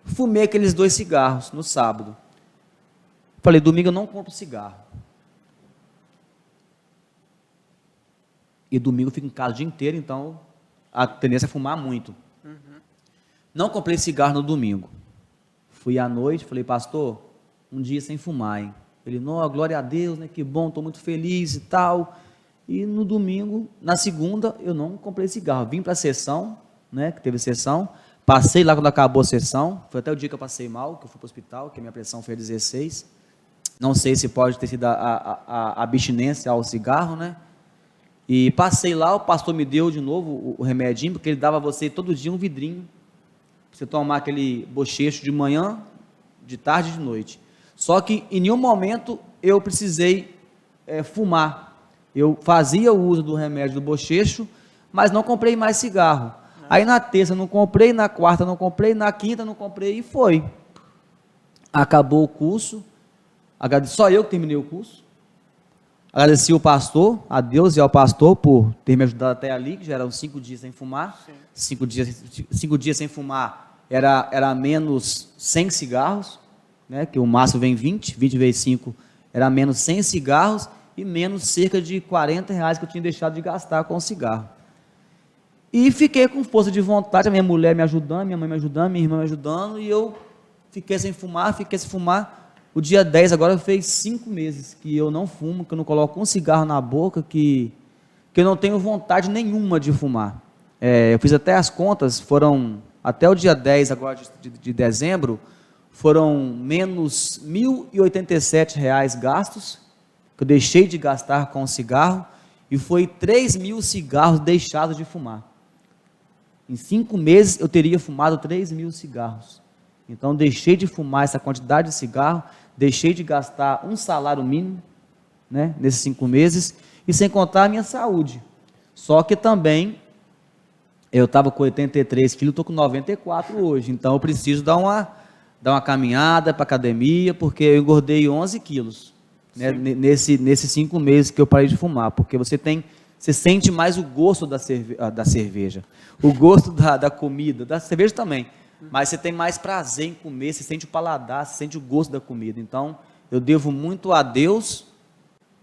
S2: fumei aqueles 2 cigarros no sábado. Falei, domingo eu não compro cigarro. E domingo eu fico em casa o dia inteiro, então a tendência é fumar muito. Não comprei cigarro no domingo. Fui à noite, falei, pastor, um dia sem fumar, hein? Ele, não, glória a Deus, né? Que bom, estou muito feliz e tal. E no domingo, na segunda, eu não comprei cigarro. Vim para a sessão, né? Que teve sessão. Passei lá quando acabou a sessão. Foi até o dia que eu passei mal, que eu fui para o hospital, que a minha pressão foi 16. Não sei se pode ter sido a abstinência ao cigarro, né? E passei lá, o pastor me deu de novo o remedinho, porque ele dava a você todo dia um vidrinho, para você tomar aquele bochecho de manhã, de tarde e de noite. Só que em nenhum momento eu precisei fumar. Eu fazia o uso do remédio do bochecho, mas não comprei mais cigarro. Aí na terça não comprei, na quarta não comprei, na quinta não comprei e foi. Acabou o curso, só eu que terminei o curso. Agradeci o pastor, a Deus e ao pastor por ter me ajudado até ali, que já eram 5 dias sem fumar. 5 dias sem fumar era menos 100 cigarros, né, que o máximo vem 20 vezes 5 era menos 100 cigarros e menos cerca de R$40 que eu tinha deixado de gastar com o cigarro. E fiquei com força de vontade, a minha mulher me ajudando, minha mãe me ajudando, minha irmã me ajudando, e eu fiquei sem fumar. O dia 10 agora fez 5 meses que eu não fumo, que eu não coloco um cigarro na boca, que eu não tenho vontade nenhuma de fumar. Eu fiz até as contas, até o dia 10 agora de dezembro, foram menos R$1.087 gastos, que eu deixei de gastar com o cigarro, e foi 3.000 cigarros deixados de fumar. Em 5 meses eu teria fumado 3.000 cigarros. Então deixei de fumar essa quantidade de cigarro, deixei de gastar um salário mínimo, né, nesses 5 meses, e sem contar a minha saúde. Só que também, eu estava com 83 quilos, estou com 94 hoje, então eu preciso dar uma caminhada para a academia, porque eu engordei 11 quilos, né, nesses 5 meses que eu parei de fumar, porque você sente mais o gosto da cerveja, o gosto da comida, da cerveja também, mas você tem mais prazer em comer, você sente o paladar, você sente o gosto da comida. Então, eu devo muito a Deus,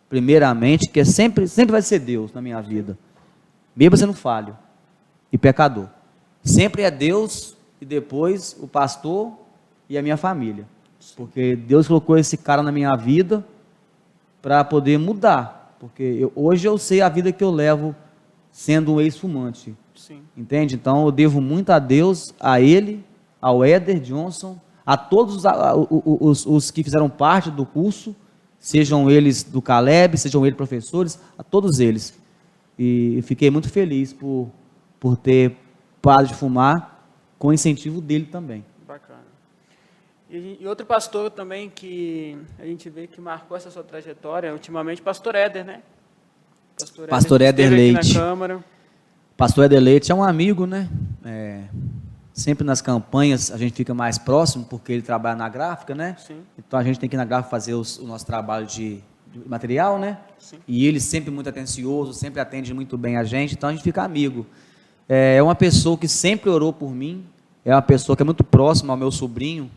S2: primeiramente, que sempre vai ser Deus na minha vida, mesmo sendo falho e pecador. Sempre é Deus e depois o pastor e a minha família, porque Deus colocou esse cara na minha vida para poder mudar, porque hoje eu sei a vida que eu levo sendo um ex-fumante, entende? Então eu devo muito a Deus, a ele, ao Éder Johnson, a todos os que fizeram parte do curso, sejam eles do Caleb, sejam eles professores, a todos eles. E fiquei muito feliz por ter parado de fumar, com o incentivo dele também.
S1: Bacana. E outro pastor também que a gente vê que marcou essa sua trajetória, ultimamente, pastor Éder, né?
S2: Pastor Éder Leite.
S1: Na Câmara.
S2: Pastor Éder Leite é um amigo, né? Sempre nas campanhas a gente fica mais próximo, porque ele trabalha na gráfica, né? Sim. Então a gente tem que ir na gráfica fazer o nosso trabalho de material, né? Sim. E ele sempre muito atencioso, sempre atende muito bem a gente, então a gente fica amigo. É uma pessoa que sempre orou por mim, é uma pessoa que é muito próxima ao meu sobrinho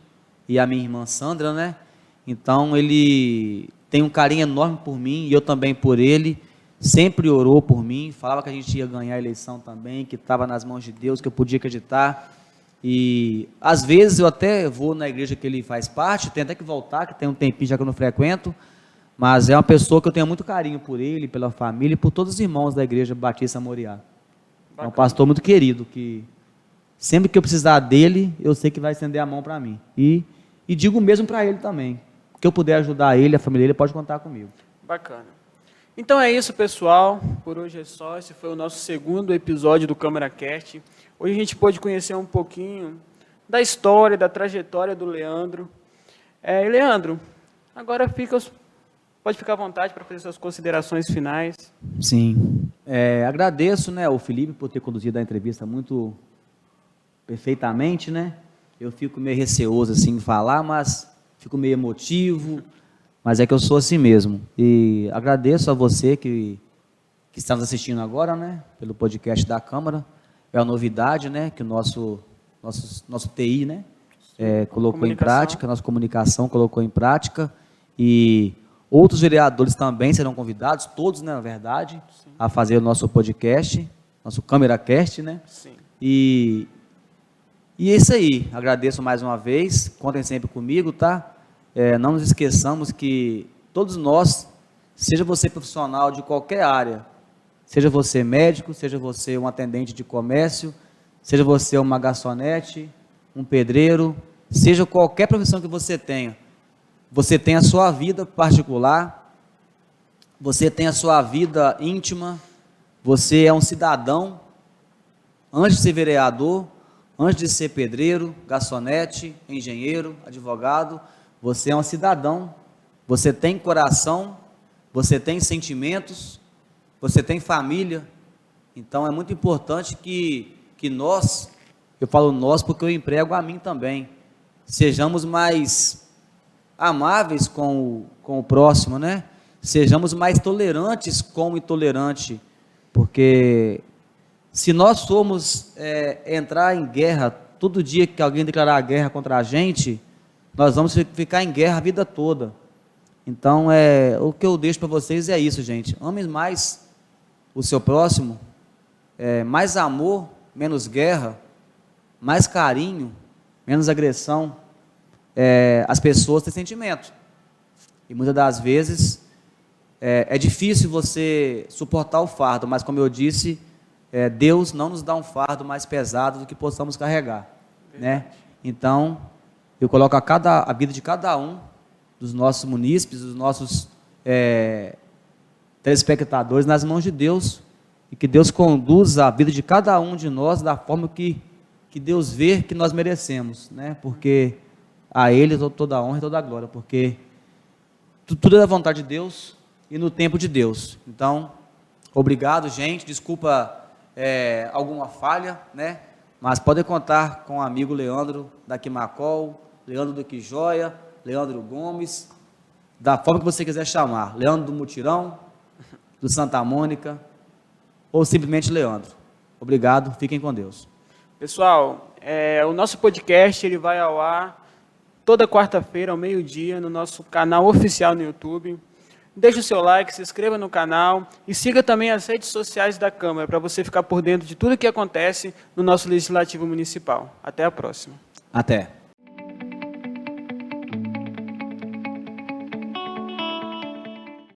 S2: e à minha irmã Sandra, né? Então ele tem um carinho enorme por mim e eu também por ele. Sempre orou por mim, falava que a gente ia ganhar a eleição também, que estava nas mãos de Deus, que eu podia acreditar. E às vezes eu até vou na igreja que ele faz parte, tenho até que voltar, que tem um tempinho já que eu não frequento, mas é uma pessoa que eu tenho muito carinho por ele, pela família e por todos os irmãos da igreja Batista Moriá. É um pastor muito querido, que sempre que eu precisar dele, eu sei que vai estender a mão para mim. E digo mesmo para ele também, que eu puder ajudar ele, a família dele, pode contar comigo.
S1: Bacana. Então é isso, pessoal. Por hoje é só. Esse foi o nosso segundo episódio do CâmaraCast. Hoje a gente pôde conhecer um pouquinho da história, da trajetória do Leandro. Leandro, agora pode ficar à vontade para fazer suas considerações finais.
S2: Sim. Agradeço, né, ao Felipe por ter conduzido a entrevista muito perfeitamente, né? Eu fico meio receoso assim de falar, mas fico meio emotivo. Mas é que eu sou assim mesmo. E agradeço a você que está nos assistindo agora, né? Pelo podcast da Câmara. É uma novidade, né? Que o nosso TI, né? Colocou em prática, nossa comunicação colocou em prática. E Outros vereadores também serão convidados, todos, né, na verdade, sim, a fazer o nosso podcast, nosso CameraCast, né?
S1: Sim.
S2: E é isso aí. Agradeço mais uma vez. Contem sempre comigo, tá? Não nos esqueçamos que todos nós, seja você profissional de qualquer área, seja você médico, seja você um atendente de comércio, seja você uma garçonete, um pedreiro, seja qualquer profissão que você tem a sua vida particular, você tem a sua vida íntima, você é um cidadão, antes de ser vereador, antes de ser pedreiro, garçonete, engenheiro, advogado, você é um cidadão, você tem coração, você tem sentimentos, você tem família. Então é muito importante que nós, eu falo nós porque eu emprego a mim também, sejamos mais amáveis com o próximo, né? Sejamos mais tolerantes com o intolerante, porque se nós formos entrar em guerra, todo dia que alguém declarar guerra contra a gente, nós vamos ficar em guerra a vida toda. Então, o que eu deixo para vocês é isso, gente. Amem mais o seu próximo, mais amor, menos guerra, mais carinho, menos agressão. As pessoas têm sentimento. E muitas das vezes é difícil você suportar o fardo, mas como eu disse, Deus não nos dá um fardo mais pesado do que possamos carregar, né? Então, eu coloco a vida de cada um dos nossos munícipes, dos nossos telespectadores nas mãos de Deus, e que Deus conduza a vida de cada um de nós da forma que Deus vê que nós merecemos, né? Porque a Ele toda a honra e toda a glória, porque tudo é da vontade de Deus e no tempo de Deus. Então, obrigado, gente, desculpa alguma falha, né? Mas podem contar com o amigo Leandro da Quimacol, Leandro do Quijoia, Leandro Gomes, da forma que você quiser chamar, Leandro do Mutirão, do Santa Mônica, ou simplesmente Leandro. Obrigado, fiquem com Deus.
S1: Pessoal, o nosso podcast ele vai ao ar toda quarta-feira, ao meio-dia, no nosso canal oficial no YouTube. Deixe o seu like, se inscreva no canal e siga também as redes sociais da Câmara, para você ficar por dentro de tudo que acontece no nosso Legislativo Municipal. Até a próxima.
S2: Até.